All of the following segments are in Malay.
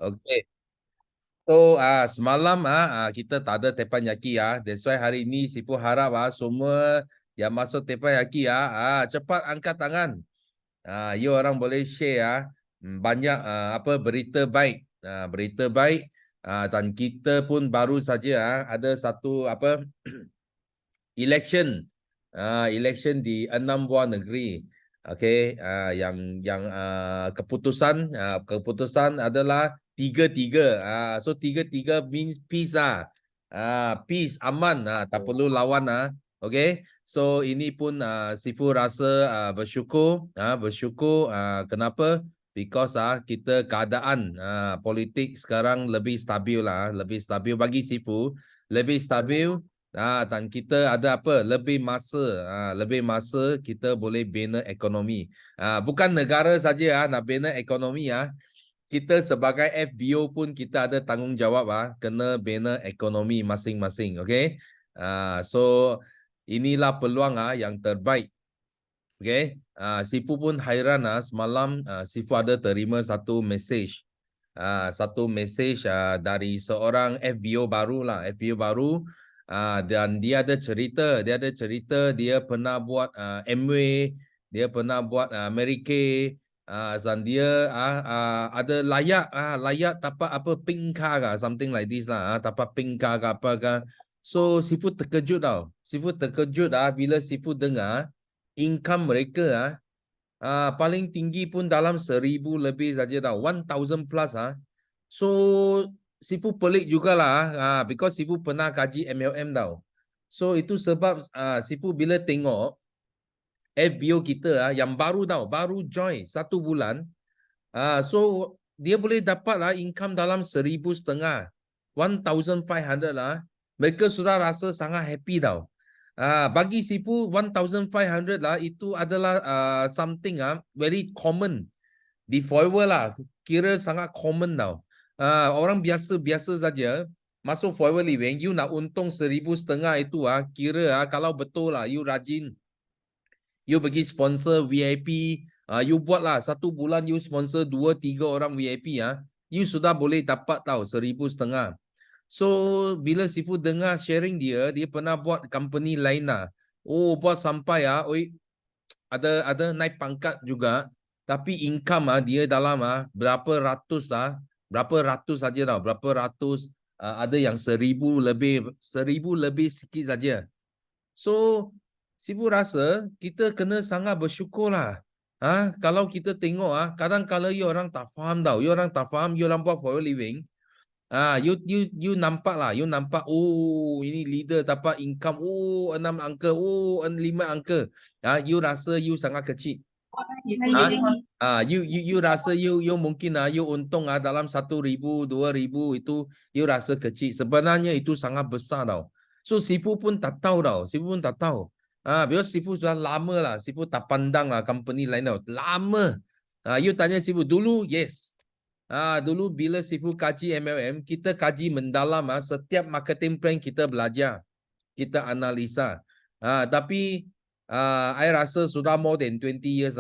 Okey. So semalam kita tak ada teppanyaki That's why hari ini Sipu harap semua yang masuk teppanyaki cepat angkat tangan. You orang boleh share banyak apa berita baik. Berita baik dan kita pun baru saja ada satu apa election. Election di 6 buah negeri. Okey, yang keputusan adalah 3-3. So 3-3 means peace peace, aman tak perlu lawan Okey. So ini pun Sifu rasa bersyukur kenapa? Because kita keadaan politik sekarang lebih stabil lebih stabil bagi Sifu, lebih stabil. Dan kita ada apa? Lebih masa kita boleh bina ekonomi. Bukan negara saja nak bina ekonomi kita sebagai FBO pun kita ada tanggungjawab kena bina ekonomi masing-masing. Okay? So inilah peluang yang terbaik. Okay? Sifu pun hairan semalam Sifu ada terima satu mesej. Satu mesej dari seorang FBO baru FBO baru. Dan dia ada cerita, dia pernah buat Amway, dia pernah buat America, dan dia ada layak tapak apa pink car something like this tapak pink car apa ke. So Sifu terkejut bila Sifu dengar income mereka paling tinggi pun dalam 1,000 lebih saja 1,000 plus So Sifu pelik jugalah because Sifu pernah kaji MLM So itu sebab Sifu bila tengok FBO kita yang baru baru join 1 bulan. So dia boleh dapat income dalam 1,500, 1,500 Mereka sudah rasa sangat happy bagi Sifu 1,500 itu adalah something very common di forever kira sangat common orang biasa saja masuk forever living, you nak untung 1,500 itu kira kalau betul you rajin, you bagi sponsor VIP, you buatlah 1 bulan you sponsor 2-3 orang VIP you sudah boleh dapat 1,500. So bila Sifu dengar sharing dia pernah buat company lain buat sampai ada naik pangkat juga, tapi income dia dalam berapa ratus saja berapa ratus, ada yang 1,000 lebih sikit saja. So Sifu rasa kita kena sangat bersyukur kalau kita tengok kadang kala you orang tak faham you orang buat for a living. You nampak you nampak ini leader dapat income 6 angka 5 angka. You rasa you sangat kecil. You rasa you mungkin you untung dalam 1,000 2,000 itu you rasa kecil, sebenarnya itu sangat besar So Sifu pun tak tahu because Sifu sudah lama Sifu tak pandang company lain lama. You tanya Sifu dulu, yes. Dulu bila Sifu kaji MLM, kita kaji mendalam setiap marketing plan kita belajar, kita analisa. Tapi I rasa sudah more than 20 years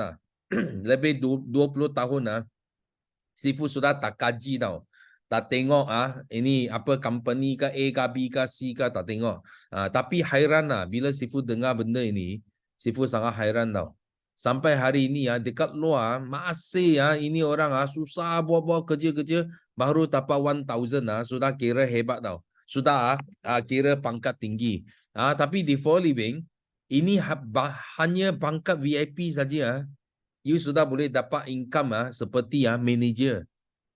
lebih 20 tahun Sifu sudah tak kaji tak tengok ini apa company ke A ke B ke C ke tak tengok. Tapi hairan bila Sifu dengar benda ini, Sifu sangat hairan Sampai hari ini dekat luar masih ini orang susah buat kerja baru dapat 1,000 sudah kira hebat Sudah kira pangkat tinggi. Tapi di for living ini hanya pangkat VIP saja you sudah boleh dapat income seperti manager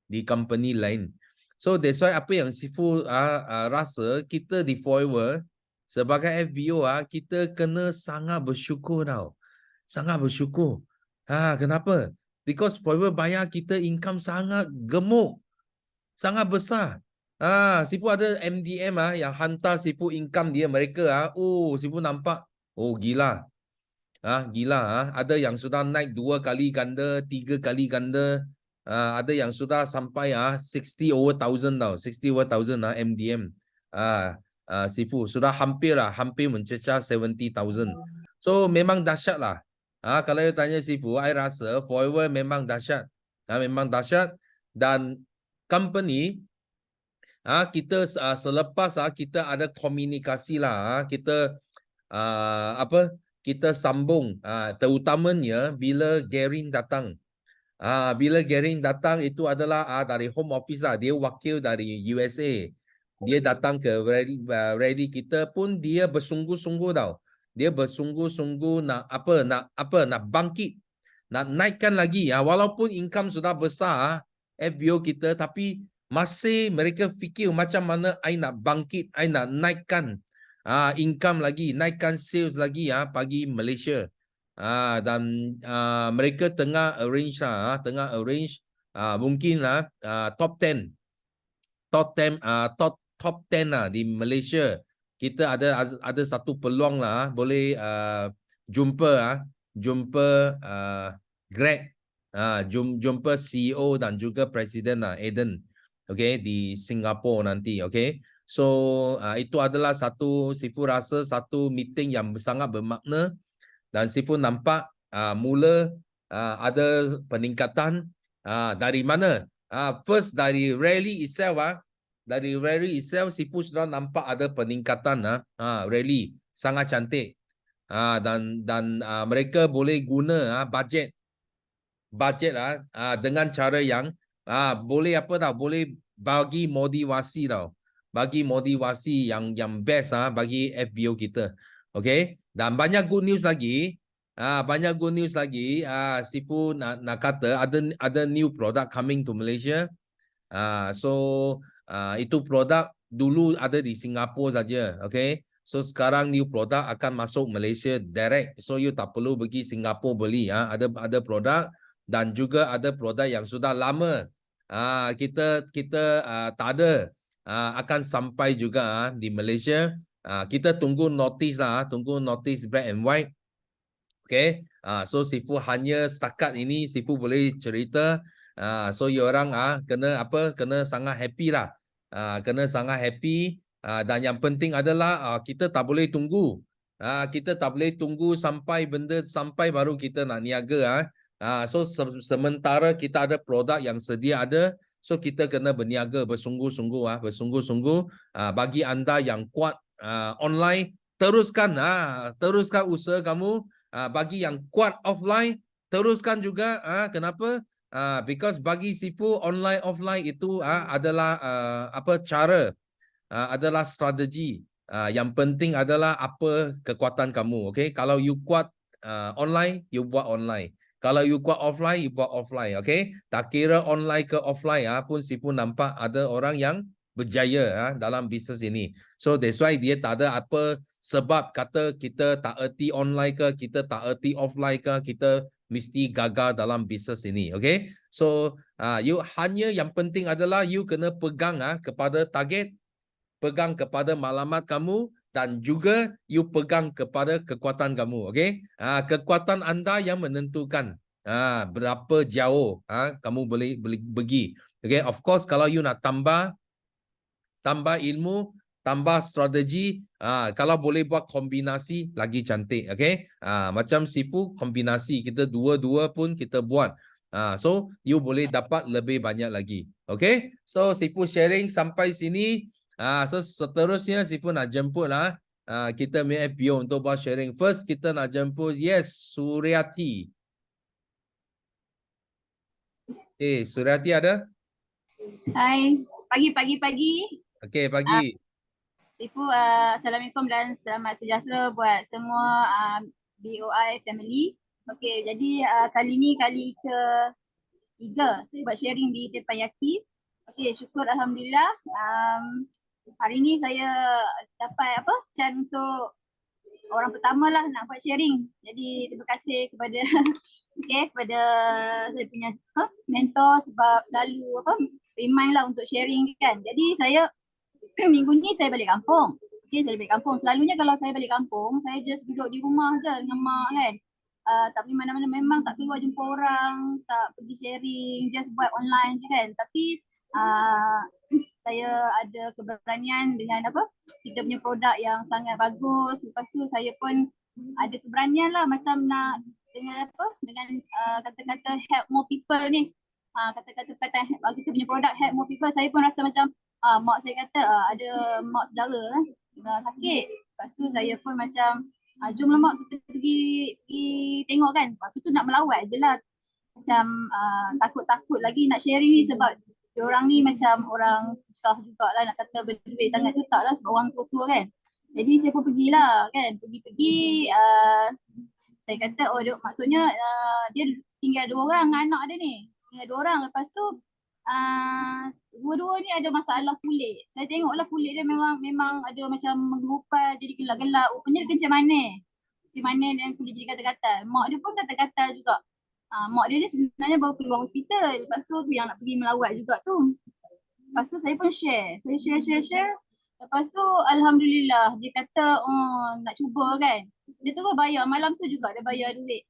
di company lain. So that's why apa yang Sifu rasa kita di Forever sebagai FBO kita kena sangat bersyukur Sangat bersyukur. Kenapa? Because Forever bayar kita income sangat gemuk. Sangat besar. Sifu ada MDM yang hantar Sifu income dia mereka Sifu nampak gila. Gila ada yang sudah naik 2 kali ganda, 3 kali ganda. Ada yang sudah sampai 60 over 1,000 60 over 1,000 MDM. Sifu sudah hampir mencecah 70,000. So memang dahsyat kalau you tanya Sifu, I rasa Forever memang dahsyat. Memang dahsyat dan company, kita selepas kita ada komunikasi lah, kita kita sambung, terutamanya bila Garin datang. Bila Garin datang itu adalah dari home office lah, dia wakil dari USA. Dia datang ke rally kita pun dia bersungguh-sungguh tau. Dia bersungguh-sungguh nak bangkit, nak naikkan lagi. Walaupun income sudah besar FBO kita, tapi masih mereka fikir macam mana I nak bangkit, I nak naikkan income lagi, naikkan sales lagi bagi Malaysia. Dan mereka tengah arrange mungkin lah top 10 di Malaysia. Kita ada satu peluang lah, boleh jumpa Greg, jumpa CEO dan juga Presiden Eden, okay, di Singapura nanti, okay. So itu adalah Sifu rasa satu meeting yang sangat bermakna, dan Sifu nampak mula ada peningkatan dari mana? First dari rally itself, Sifu sudah nampak ada peningkatan rally sangat cantik, dan mereka boleh guna budget dengan cara yang boleh boleh bagi motivasi yang best bagi FBO kita. Okay, dan banyak good news lagi. Sifu nak kata ada new product coming to Malaysia. So itu produk dulu ada di Singapura saja, okay. So sekarang new product akan masuk Malaysia direct. So you tak perlu pergi Singapura beli. Ada produk, dan juga ada produk yang sudah lama kita tak ada, akan sampai juga di Malaysia. Kita tunggu notice black and white. Okay, so Sifu hanya setakat ini Sifu boleh cerita. So you orang kena sangat happy lah. Kena sangat happy, dan yang penting adalah kita tak boleh tunggu. Kita tak boleh tunggu sampai benda sampai baru kita nak niaga. So sementara kita ada produk yang sedia ada, so kita kena berniaga bersungguh-sungguh. Bagi anda yang kuat online, teruskan usaha kamu. Bagi yang kuat offline, teruskan juga. Kenapa? Because bagi Sifu online offline itu adalah cara, adalah strategi. Yang penting adalah apa kekuatan kamu. Okay, kalau you kuat online, you buat online. Kalau you kuat offline, you buat offline. Okay, tak kira online ke offline pun Sifu nampak ada orang yang berjaya dalam bisnes ini. So that's why dia tak ada apa sebab kata kita tak erti online ke, kita tak erti offline ke, kita mesti gagal dalam bisnes ini. Okay, so you hanya yang penting adalah you kena pegang kepada target, pegang kepada maklumat kamu, dan juga you pegang kepada kekuatan kamu. Okay, kekuatan anda yang menentukan berapa jauh kamu boleh pergi. Okay, of course kalau you nak tambah ilmu, tambah strategi, kalau boleh buat kombinasi lagi cantik. Okay, macam Sifu kombinasi kita dua-dua pun kita buat. So you boleh dapat lebih banyak lagi. Okay, so Sifu sharing sampai sini. So seterusnya Sifu nak jemput kita punya FBO untuk buat sharing. First kita nak jemput Suryati. Suryati ada? Hai, pagi. Okay, pagi. Sifu, Assalamualaikum dan selamat sejahtera buat semua BOI family. Okay, jadi kali ni kali ke-3 saya buat sharing di Teppanyaki. Okay, syukur Alhamdulillah. Hari ni saya dapat chance untuk orang pertama lah nak buat sharing. Jadi terima kasih kepada kepada saya punya mentor sebab selalu remind lah untuk sharing kan. Jadi saya minggu ni saya balik kampung. Okay, saya balik kampung. Selalunya kalau saya balik kampung, saya just duduk di rumah je dengan mak kan. Tak pergi mana-mana, memang tak keluar jumpa orang, tak pergi sharing, just buat online je kan. Tapi saya ada keberanian dengan kita punya produk yang sangat bagus. Lepas tu saya pun ada keberanian lah macam nak dengan kata-kata help more people ni. kata-kata kita punya produk help more people, saya pun rasa macam mak saya kata ada mak saudara sakit. Lepas tu saya pun macam jomlah mak kita pergi tengok kan. Aku tu nak melawat je lah. Macam takut-takut lagi nak sharing ni sebab diorang ni macam orang susah jugalah nak kata berduit sangat tu tak lah sebab orang tua-tua kan. Jadi saya pun pergilah kan. Pergi-pergi saya kata maksudnya dia tinggal 2 orang dengan anak dia ni. Tinggal 2 orang. Lepas tu dua-dua ni ada masalah kulit. Saya tengoklah kulit dia memang ada macam menggerupai jadi gelap-gelap. Rupanya dia kencing manis. Kencing manis dan kulit jadi gatal-gatal. Mak dia pun gatal-gatal juga. Mak dia ni sebenarnya baru keluar hospital. Lepas tu yang nak pergi melawat juga tu. Lepas tu saya pun share. Saya share. Lepas tu Alhamdulillah dia kata nak cuba kan. Dia terus bayar malam tu juga dia bayar duit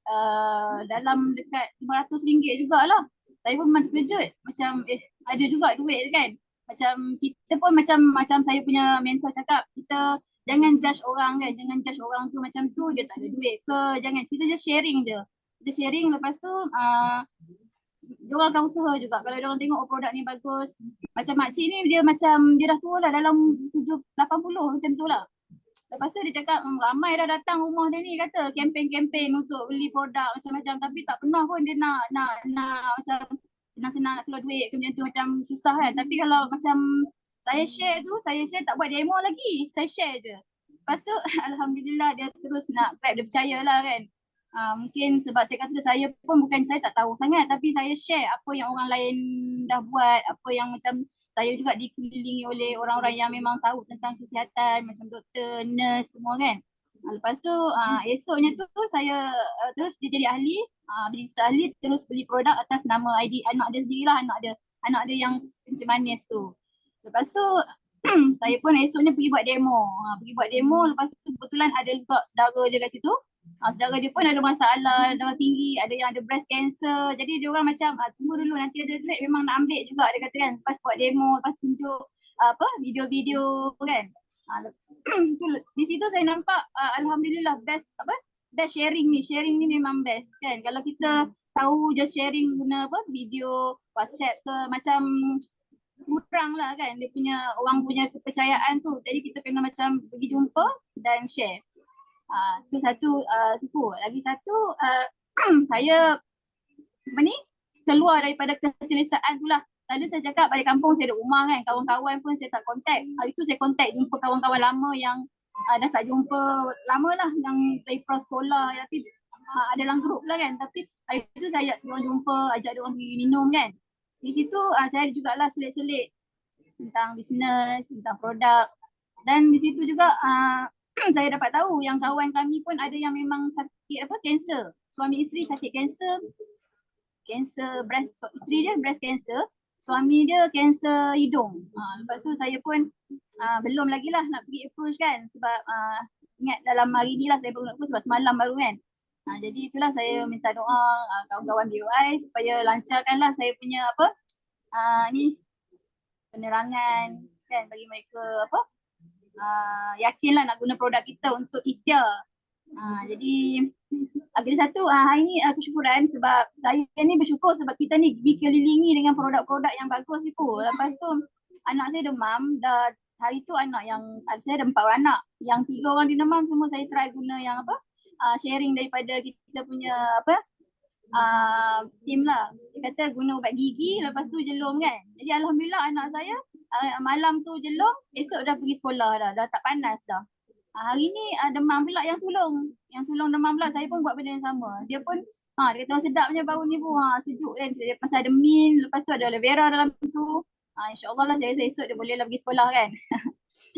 dalam dekat RM500 jugalah. Saya pun memang terkejut macam ada juga duit kan. Macam kita pun macam saya punya mentor cakap kita jangan judge orang kan. Jangan judge orang tu macam tu dia tak ada duit ke. Jangan, kita just sharing je. Kita sharing lepas tu diorang akan usaha juga kalau diorang tengok produk ni bagus. Macam makcik ni dia dah tua lah dalam 80 macam tu lah. Lepas tu dia cakap ramai dah datang rumah dia ni kata kempen-kempen untuk beli produk macam-macam tapi tak pernah pun dia nak macam senang-senang nak keluar duit ke macam tu, macam susah kan. Tapi kalau macam saya share tak buat demo lagi, saya share je. Lepas tu Alhamdulillah dia terus nak grab, dia percaya lah kan. Mungkin sebab saya kata saya tak tahu sangat tapi saya share apa yang orang lain dah buat, apa yang macam saya juga dikelilingi oleh orang-orang yang memang tahu tentang kesihatan macam doktor, nurse semua kan. Lepas tu esoknya tu saya terus dia jadi ahli, register ahli, terus beli produk atas nama ID anak dia sendirilah, anak dia yang kencing manis tu. Lepas tu saya pun esoknya pergi buat demo. Lepas tu kebetulan ada juga saudara dia kat situ. Saudara dia pun ada masalah darah tinggi, ada yang ada breast cancer. Jadi dia orang macam tunggu dulu nanti ada duit memang nak ambil juga dia kata kan. Lepas buat demo, lepas tunjuk video-video kan. Di situ saya nampak Alhamdulillah best sharing ni memang best kan. Kalau kita tahu just sharing guna video WhatsApp ke macam kurang lah kan dia punya orang punya kepercayaan tu. Jadi kita kena macam pergi jumpa dan share. Tu satu sifu. Lagi satu saya keluar daripada keselesaan tu lah. Selalu saya cakap balik kampung saya ada rumah kan, kawan-kawan pun saya tak contact. Hari tu saya contact jumpa kawan-kawan lama yang dah tak jumpa lama lah, yang dari prasekolah tapi ada dalam grup lah kan. Tapi hari tu saya ajak diorang jumpa, ajak diorang pergi minum kan. Di situ saya jugalah selit-selit tentang bisnes, tentang produk. Dan di situ juga saya dapat tahu yang kawan kami pun ada yang memang sakit kanser. Suami isteri sakit kanser breast, isteri dia breast cancer, suami dia kanser hidung. Lepas tu saya pun belum lagi lah nak pergi approach kan sebab ingat dalam hari ni lah saya baru nak approach sebab semalam baru kan. Jadi itulah saya minta doa kawan-kawan BOI supaya lancarkanlah saya punya ni penerangan kan bagi mereka yakinlah nak guna produk kita untuk ikhtiar. Jadi ada satu hari ni kesyukuran sebab saya ni bersyukur sebab kita ni dikelilingi dengan produk-produk yang bagus itu. Lepas tu anak saya demam, dah hari tu saya ada 4 orang anak, yang 3 orang dia demam semua saya try guna yang sharing daripada kita punya team lah. Dia kata guna ubat gigi lepas tu jelum kan. Jadi Alhamdulillah anak saya malam tu jelum, esok dah pergi sekolah dah tak panas dah. Hari ni demam pula yang sulung demam pula. Saya pun buat benda yang sama. Dia pun dia kata sedapnya bau ni pun sejuk kan. Dia macam ada mint, lepas tu ada aloe vera dalam tu. InsyaAllah lah saya esok dia boleh lah pergi sekolah kan.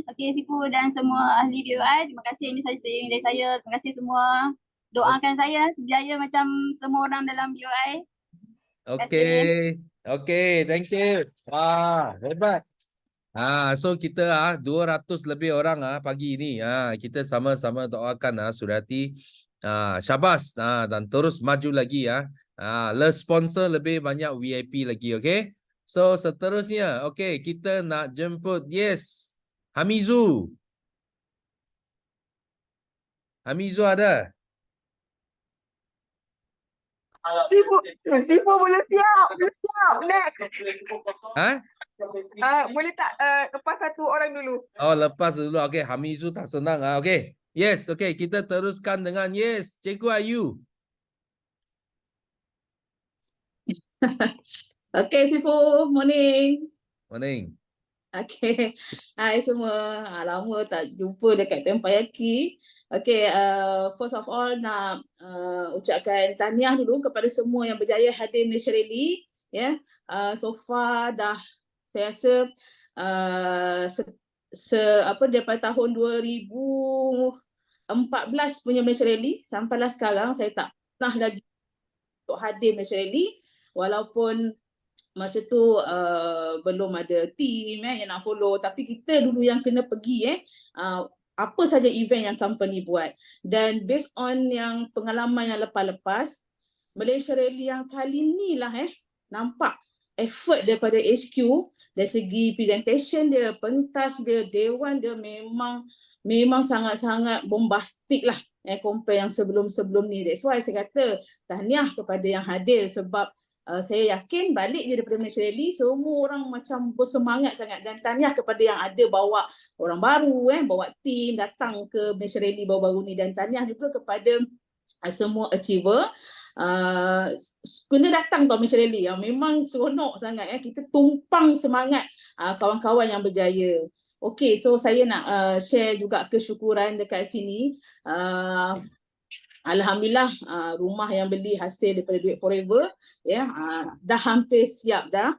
Okey Sifu dan semua ahli BOI, terima kasih. Ini saya sharing dari saya. Terima kasih semua. Doakan saya berjaya macam semua orang dalam BOI. Okay, thank you. Hebat. So kita 200 lebih orang pagi ini kita sama-sama doakan Surati syabas dan terus maju lagi le sponsor lebih banyak VIP lagi, okay? So seterusnya kita nak jemput Hamizu ada? Sifu boleh siap. Boleh siap. Next. Ha? Boleh tak lepas satu orang dulu? Oh, lepas dulu. Okey, Hamizu tak senang. Okey. Yes, okey. Kita teruskan dengan yes. Cikgu Ayu. Okay, Sifu. Morning. Morning. Okay. Hai semua. Lama tak jumpa dekat Tempayaki. Okay, first of all nak ucapkan tahniah dulu kepada semua yang berjaya hadir Malaysia Rally. Ya, so far dah saya rasa daripada tahun 2014 punya Malaysia Rally sampailah sekarang saya tak pernah lagi untuk hadir Malaysia Rally, walaupun masa tu belum ada team yang nak follow, tapi kita dulu yang kena pergi apa saja event yang company buat. Dan based on yang pengalaman yang lepas-lepas, Malaysia Rally yang kali ni lah nampak effort daripada HQ dari segi presentation dia, pentas dia, dewan dia memang sangat-sangat bombastik lah compare yang sebelum-sebelum ni. That's why saya kata tahniah kepada yang hadir, sebab saya yakin balik je daripada Malaysia Rally semua orang macam bersemangat sangat, dan tahniah kepada yang ada bawa orang baru bawa team datang ke Malaysia Rally baru-baru ni, dan tahniah juga kepada semua achiever. Kena datang tau Malaysia Rally yang memang seronok sangat kita tumpang semangat kawan-kawan yang berjaya. Okay, so saya nak share juga kesyukuran dekat sini. Alhamdulillah rumah yang beli hasil daripada duit forever dah hampir siap dah.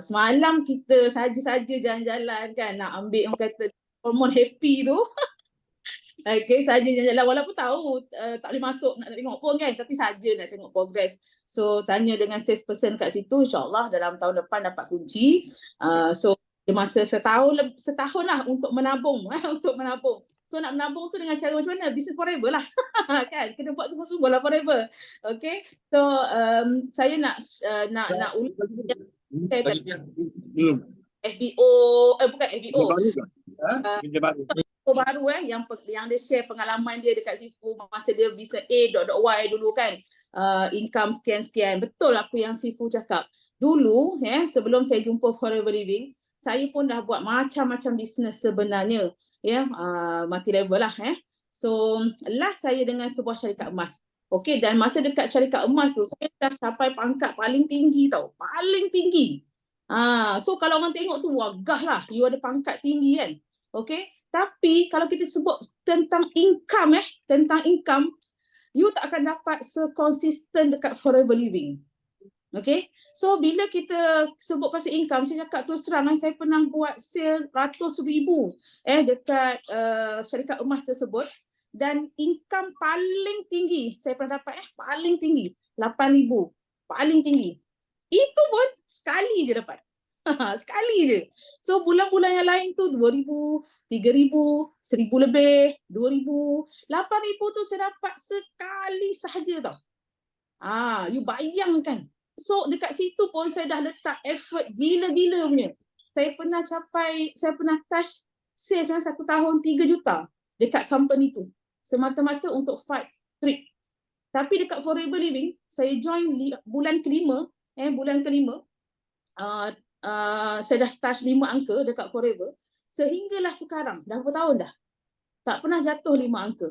Semalam kita saja-saja jalan-jalan kan nak ambil orang kata hormon happy tu. Okay, saja jalan-jalan walaupun tahu tak boleh masuk nak tengok pun kan, tapi saja nak tengok progress. So tanya dengan salesperson kat situ, insyaAllah dalam tahun depan dapat kunci. So masa setahun lah untuk menabung untuk menabung. So nak menabung tu dengan cara macam mana? Business forever lah. Kan? Kena buat sungguh-sungguh lah forever. Okay. So saya nak ulang FBO, bukan FBO. Baru yang dia share pengalaman dia dekat Sifu masa dia business A.Y dulu kan. Income sekian-sekian. Betul apa yang Sifu cakap. Dulu sebelum saya jumpa Forever Living, saya pun dah buat macam-macam bisnes sebenarnya. Multi level lah. So last saya dengan sebuah syarikat emas. Okay, dan masa dekat syarikat emas tu saya dah capai pangkat paling tinggi tau. Paling tinggi. So kalau orang tengok tu wagah lah, you ada pangkat tinggi kan. Okay, tapi kalau kita sebut tentang income you tak akan dapat sekonsisten dekat Forever Living. Okay, so bila kita sebut pasal income, saya cakap terus terang saya pernah buat sale ratus ribu dekat syarikat emas tersebut, dan income paling tinggi saya pernah dapat paling tinggi 8,000, paling tinggi. Itu pun sekali je dapat. Sekali je. So bulan-bulan yang lain tu 2,000, 3,000, 1,000 lebih, 2,000, 8,000 tu saya dapat sekali sahaja tau. You bayangkan. So dekat situ pun saya dah letak effort gila-gila punya. Saya pernah touch sales 1 tahun 3 juta dekat company tu. Semata-mata untuk fight trip. Tapi dekat Forever Living, saya join bulan kelima, saya dah touch 5 angka dekat Forever. Sehinggalah sekarang, dah berapa tahun dah, tak pernah jatuh 5 angka.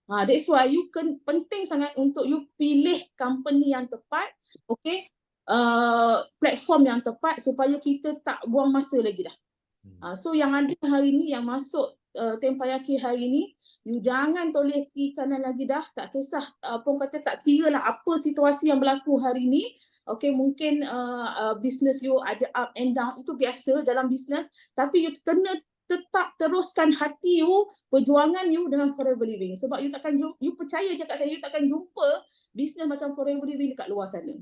That's why you penting sangat untuk you pilih company yang tepat, okay, platform yang tepat supaya kita tak buang masa lagi dah. So yang ada hari ni, yang masuk Tempayaki hari ni, you jangan toleh kiri kanan lagi dah, tak kisah pun kata, tak kira lah apa situasi yang berlaku hari ni. Okay, mungkin business you ada up and down, itu biasa dalam business, tapi you kena tetap teruskan hati you, perjuangan you dengan Forever Living, sebab you takkan you percaya cakap saya, you takkan jumpa business macam Forever Living dekat luar sana.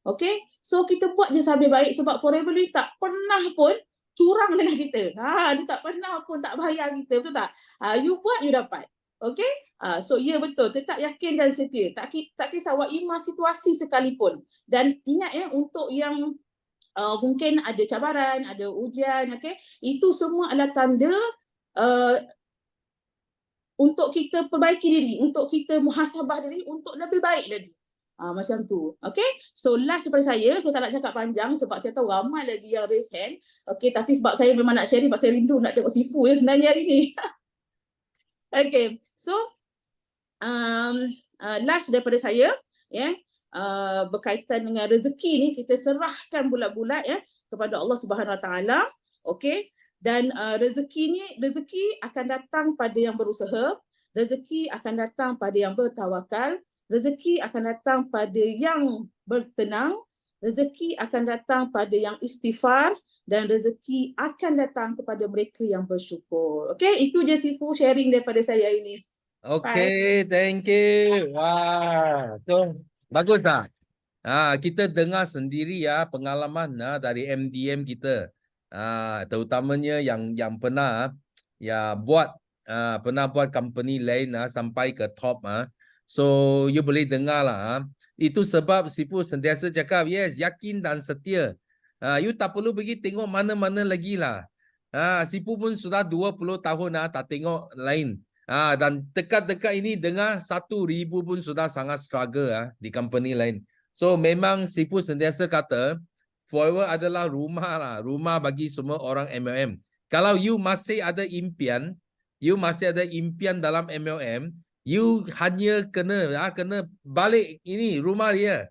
Okay, so kita buat je sehabis baik, sebab Forever Living tak pernah pun curang dengan kita. Dia tak pernah pun tak bayar kita, betul tak? You buat, you dapat. Okay, so ya betul, tetap yakin dan setia, tak kisah waimah situasi sekalipun. Dan ingat untuk yang mungkin ada cabaran, ada ujian, okay, itu semua adalah tanda untuk kita perbaiki diri, untuk kita muhasabah diri untuk lebih baik lagi. Macam tu. Okay. So last daripada saya tak nak cakap panjang sebab saya tahu ramai lagi yang raise hand. Okay, tapi sebab saya memang nak sharing sebab saya rindu nak tengok Sifu ya sebenarnya hari ni. Okay. So last daripada saya berkaitan dengan rezeki ni, kita serahkan bulat-bulat kepada Allah Subhanahu Wa Taala. Okay. Dan rezeki akan datang pada yang berusaha, rezeki akan datang pada yang bertawakal, rezeki akan datang pada yang bertenang, rezeki akan datang pada yang istighfar, dan rezeki akan datang kepada mereka yang bersyukur. Okay, itu je Sifu sharing daripada saya ini. Okay, thank you. Wah, so bagus tak? Kita dengar sendiri ya pengalaman dari MDM kita. Terutamanya yang pernah pernah buat company lain sampai ke top. So you boleh dengar lah. Itu sebab Sifu sentiasa cakap yes, yakin dan setia. You tak perlu pergi tengok mana-mana lagi lah. Sifu pun sudah 20 tahun tak tengok lain. Dan dekat-dekat ini dengar 1,000 pun sudah sangat struggle di company lain. So memang Sifu sentiasa kata Forever adalah rumah lah, rumah bagi semua orang MLM. Kalau you masih ada impian dalam MLM, you hanya kena balik ini rumah dia.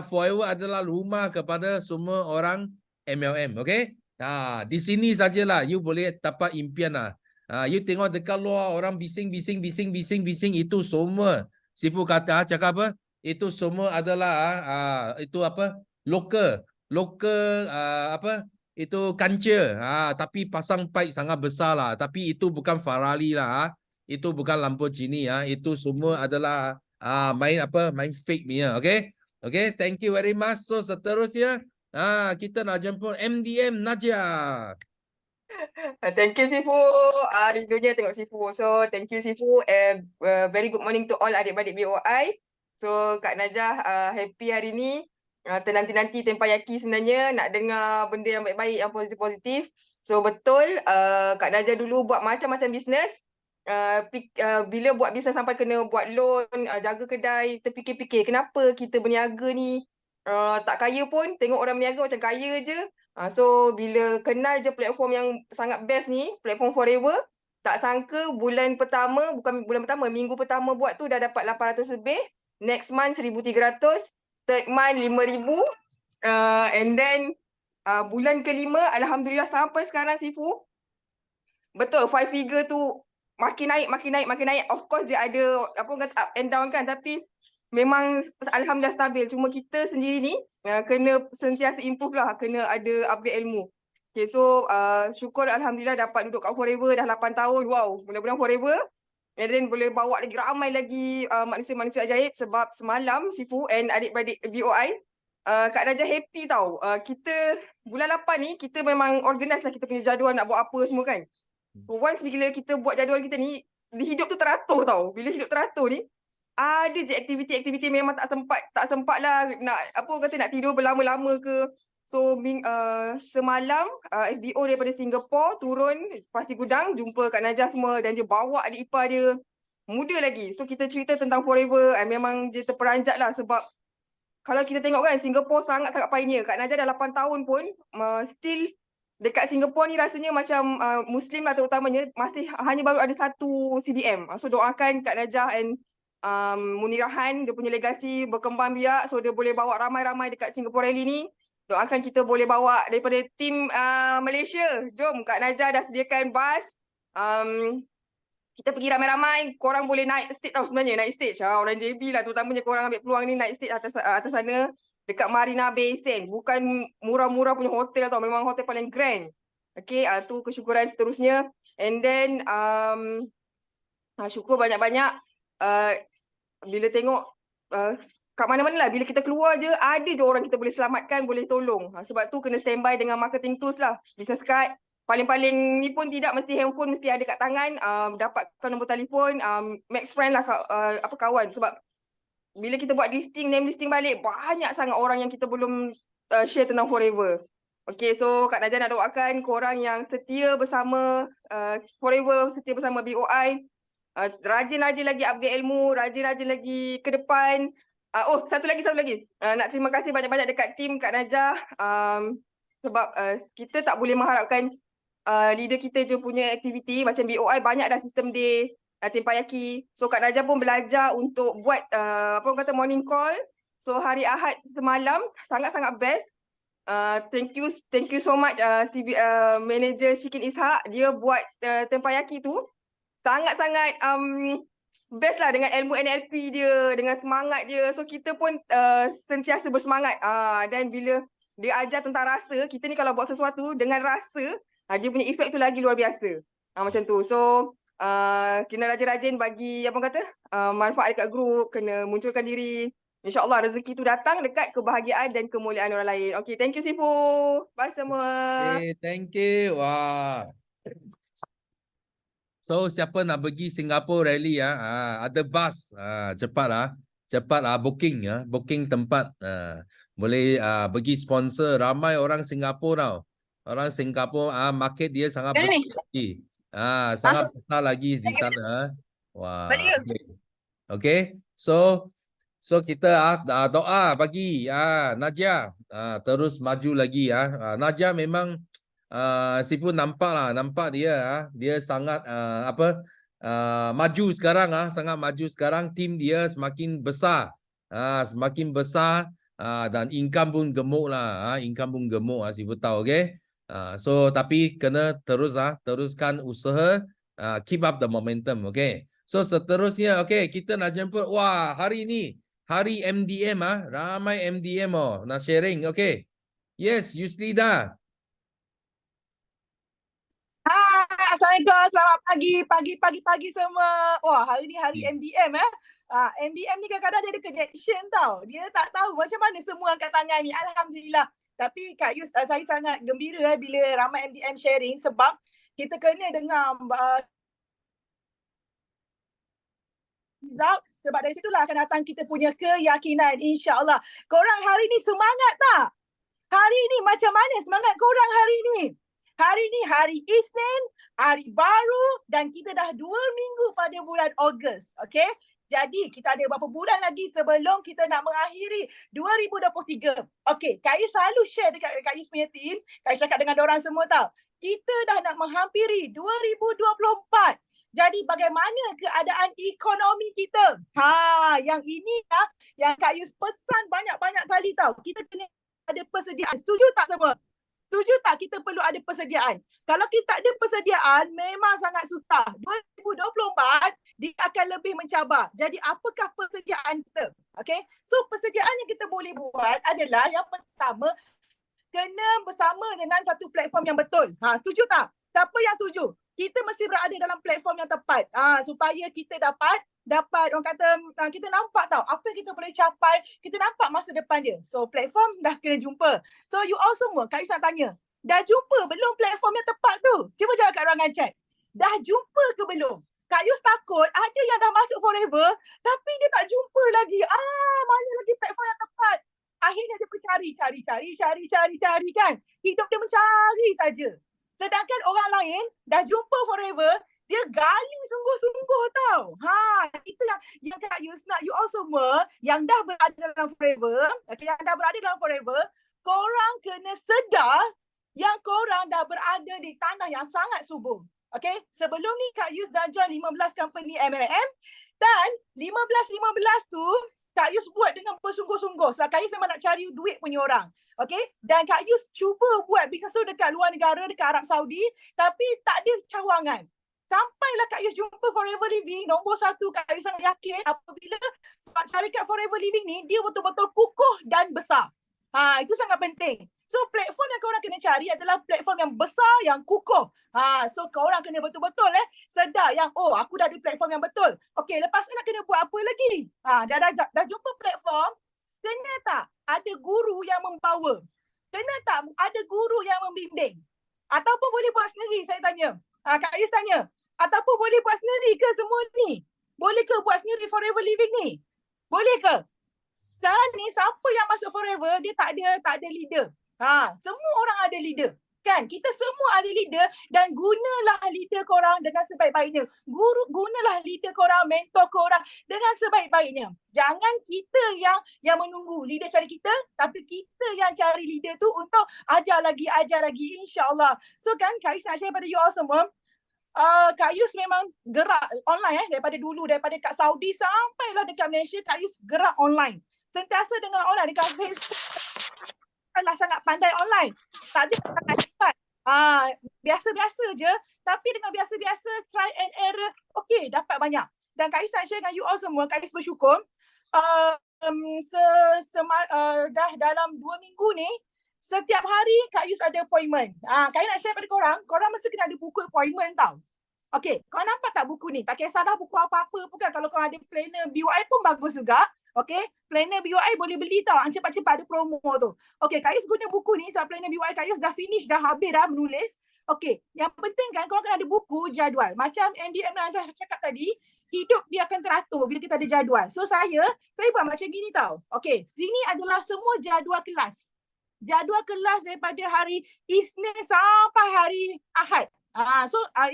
Forever adalah rumah kepada semua orang MLM, okay? Di sini sajalah you boleh dapat impian lah. You tengok dekat luar orang bising itu semua. Sifu cakap apa? Itu semua adalah local itu kancil. Tapi pasang pipe sangat besar lah. Tapi itu bukan Ferrari lah. Itu bukan Lamborghini Itu semua adalah main fake punya. Okay, thank you very much. So seterusnya kita nak jemput MDM Najah. Thank you Sifu. Rindunya tengok Sifu. So thank you Sifu. Very good morning to all adik-adik BOI. So Kak Najah happy hari ni. Tenanti-nanti tempayaki sebenarnya nak dengar benda yang baik-baik, yang positif-positif. So betul Kak Najah dulu buat macam-macam bisnes. Bila buat bisnes sampai kena buat loan, jaga kedai, terfikir-fikir kenapa kita berniaga ni tak kaya pun, tengok orang berniaga macam kaya je. So bila kenal je platform yang sangat best ni, platform Forever, tak sangka minggu pertama buat tu dah dapat 800 lebih, next month 1,300, third month 5,000, and then bulan kelima alhamdulillah sampai sekarang Sifu. Betul 5 figure tu makin naik. Of course dia ada up and down kan, tapi memang alhamdulillah stabil. Cuma kita sendiri ni kena sentiasa improve lah, kena ada update ilmu. Okay, so syukur alhamdulillah dapat duduk kat Forever dah 8 tahun. Wow, mudah-mudahan Forever and then boleh bawa lagi ramai lagi manusia-manusia ajaib. Sebab semalam Sifu and adik-beradik BOI, Kak Najah happy tau. Kita bulan 8 ni kita memang organize lah kita punya jadual nak buat apa semua kan. Once bila kita buat jadual kita ni, hidup tu teratur tau. Bila hidup teratur ni, ada je aktiviti-aktiviti memang tak sempat lah nak tidur berlama-lama ke. So semalam FBO daripada Singapore turun Pasir Gudang, jumpa Kak Najah semua dan dia bawa adik ipar dia muda lagi. So kita cerita tentang Forever, memang dia terperanjat lah sebab kalau kita tengok kan Singapore sangat-sangat pioneer. Kak Najah dah 8 tahun pun still dekat Singapore ni rasanya macam Muslim lah terutamanya masih hanya baru ada satu CBM. So doakan Kak Najah and Munirahan, dia punya legasi berkembang biak, so dia boleh bawa ramai-ramai dekat Singapore Rally ni. Doakan kita boleh bawa daripada tim Malaysia. Jom, Kak Najah dah sediakan bas. Kita pergi ramai-ramai, korang boleh naik stage tau sebenarnya, naik stage. Orang JB lah terutamanya korang ambil peluang ni naik stage atas sana dekat Marina Bay Sands. Bukan murah-murah punya hotel tau, memang hotel paling grand. Okay, tu kesyukuran seterusnya. And then syukur banyak-banyak. Bila tengok kat mana-mana lah, bila kita keluar je ada je orang kita boleh selamatkan, boleh tolong. Sebab tu kena standby dengan marketing tools lah, business card. Paling-paling ni pun tidak mesti handphone mesti ada kat tangan. Dapatkan nombor telefon, max friend lah kawan. Sebab bila kita buat name listing balik, banyak sangat orang yang kita belum share tentang Forever. Okay, so Kak Najah nak doakan korang yang setia bersama Forever, setia bersama BOI. Rajin-rajin lagi update ilmu, rajin-rajin lagi ke depan. Satu lagi. Nak terima kasih banyak-banyak dekat tim Kak Najah. Sebab kita tak boleh mengharapkan leader kita je punya aktiviti. Macam BOI banyak dah sistem day, tempayaki. So Kak Najah pun belajar untuk buat morning call. So hari Ahad semalam sangat-sangat best. Thank you so much manager Shikin Ishak. Dia buat tempayaki tu sangat-sangat best lah dengan ilmu NLP dia, dengan semangat dia. So kita pun sentiasa bersemangat. Dan bila dia ajar tentang rasa, kita ni kalau buat sesuatu dengan rasa, dia punya efek tu lagi luar biasa. Macam tu. So kena rajin-rajin bagi manfaat dekat grup, kena munculkan diri. InsyaAllah rezeki tu datang dekat kebahagiaan dan kemuliaan orang lain. Okay, thank you Sifu. Bye semua. Okay, thank you. Wah. So siapa nak pergi Singapore Rally ada bus. Cepat booking booking tempat. Boleh pergi sponsor. Ramai orang Singapura tau. Orang Singapura market dia sangat besar lagi. Sangat besar lagi di sana. Wah. Okay. So kita doa bagi Najah terus maju lagi Najah memang Sifu nampak dia sangat maju sekarang sangat maju sekarang, tim dia semakin besar dan income pun gemuk Sifu tahu. Okay, so tapi kena teruskan usaha, keep up the momentum. Okay, so seterusnya kita nak jemput hari ini hari MDM ramai MDM nak sharing. Okay, yes Yuslida. Assalamualaikum, selamat pagi semua. Wah, hari ni hari MDM MDM ni kadang-kadang dia ada connection tau. Dia tak tahu macam mana semua angkat tangan ni. Alhamdulillah. Tapi Kak Yus, saya sangat gembira bila ramai MDM sharing sebab kita kena dengar sebab dari situlah akan datang kita punya keyakinan, insya-Allah. Korang hari ni semangat tak? Hari ni macam mana semangat korang hari ni? Hari ni hari Isnin, hari baru dan kita dah 2 minggu pada bulan Ogos. Okay? Jadi kita ada berapa bulan lagi sebelum kita nak mengakhiri 2023. Okay, Kak Yus selalu share dekat Kak Yus punya team. Kak Yus cakap dengan dorang semua tau. Kita dah nak menghampiri 2024. Jadi bagaimana keadaan ekonomi kita? Yang ini yang Kak Yus pesan banyak-banyak kali tau. Kita kena ada persediaan. Setuju tak semua? Setuju tak kita perlu ada persediaan? Kalau kita tak ada persediaan, memang sangat susah. 2024, dia akan lebih mencabar. Jadi apakah persediaan kita? Okay? So persediaan yang kita boleh buat adalah yang pertama, kena bersama dengan satu platform yang betul. Setuju tak? Siapa yang setuju? Kita mesti berada dalam platform yang tepat. Supaya kita dapat orang kata kita nampak tau apa yang kita boleh capai, kita nampak masa depan dia. So platform dah kena jumpa. So you all semua, Kak Yus nak tanya, dah jumpa belum platform yang tepat tu? Cuba jawab kat ruangan chat. Dah jumpa ke belum? Kak Yus takut ada yang dah masuk forever tapi dia tak jumpa lagi. Mana lagi platform yang tepat? Akhirnya dia cari kan. Hidup dia mencari saja. Sedangkan orang lain dah jumpa forever, dia gali sungguh-sungguh tau. Itu yang Kak Yus nak you all semua yang dah berada dalam forever, korang kena sedar yang korang dah berada di tanah yang sangat subur. Okay, sebelum ni Kak Yus dah join 15 company MLM dan 15 tu Kak Yus buat dengan bersungguh-sungguh. Sebab Kak Yus memang nak cari duit punya orang. Okay, dan Kak Yus cuba buat bisnes tu dekat luar negara, dekat Arab Saudi, tapi tak ada cawangan. Sampailah Kak Yus jumpa Forever Living, nombor 1 Kak Yus sangat yakin apabila syarikat Forever Living ni, dia betul-betul kukuh dan besar. Itu sangat penting. So platform yang korang kena cari adalah platform yang besar, yang kukuh. So korang kena betul-betul sedar yang aku dah ada platform yang betul. Okay, lepas tu nak kena buat apa lagi? Dah jumpa platform, kena tak ada guru yang membawa? Kena tak ada guru yang membimbing? Ataupun boleh buat sendiri, saya tanya. Kak Yus tanya. Ataupun boleh buat sendiri ke semua ni? Boleh ke buat sendiri Forever Living ni? Boleh ke? Sekarang ni siapa yang masuk Forever, dia tak ada leader. Semua orang ada leader. Kan? Kita semua ahli leader dan gunalah leader korang dengan sebaik-baiknya. Gunalah leader korang, mentor korang dengan sebaik-baiknya. Jangan kita yang menunggu leader cari kita, tapi kita yang cari leader tu untuk ajar lagi, insya-Allah. So kan, Kak Yus nak share pada you all semua. Kak Yus memang gerak online daripada dulu, daripada kat Saudi sampailah dekat Malaysia, Kak Yus gerak online. Sentiasa dengan online dekat Facebook. Lah sangat pandai online. Tak ada sangat cepat. Biasa-biasa je, tapi dengan biasa-biasa try and error, okey, dapat banyak. Dan Kak Yus nak share dengan you all semua, Kak Yus bersyukur. Dah dalam 2 minggu ni, setiap hari Kak Yus ada appointment. Kak Yus nak share pada korang mesti kena ada buku appointment tau. Okey, kau nampak tak buku ni? Tak kisah dah buku apa-apa pun kan. Kalau kau ada planner BUI pun bagus juga. Okey, planner BUI boleh beli tau. Cepat-cepat ada promo tu. Okey, Kak Yus guna buku ni sebab planner BUI Kak Yus dah finish, dah habis dah menulis. Okey, yang penting kan korang kena ada buku jadual. Macam NDM yang cakap tadi, hidup dia akan teratur bila kita ada jadual. So saya buat macam gini tau. Okey, sini adalah semua jadual kelas. Jadual kelas daripada hari Isnin sampai hari Ahad.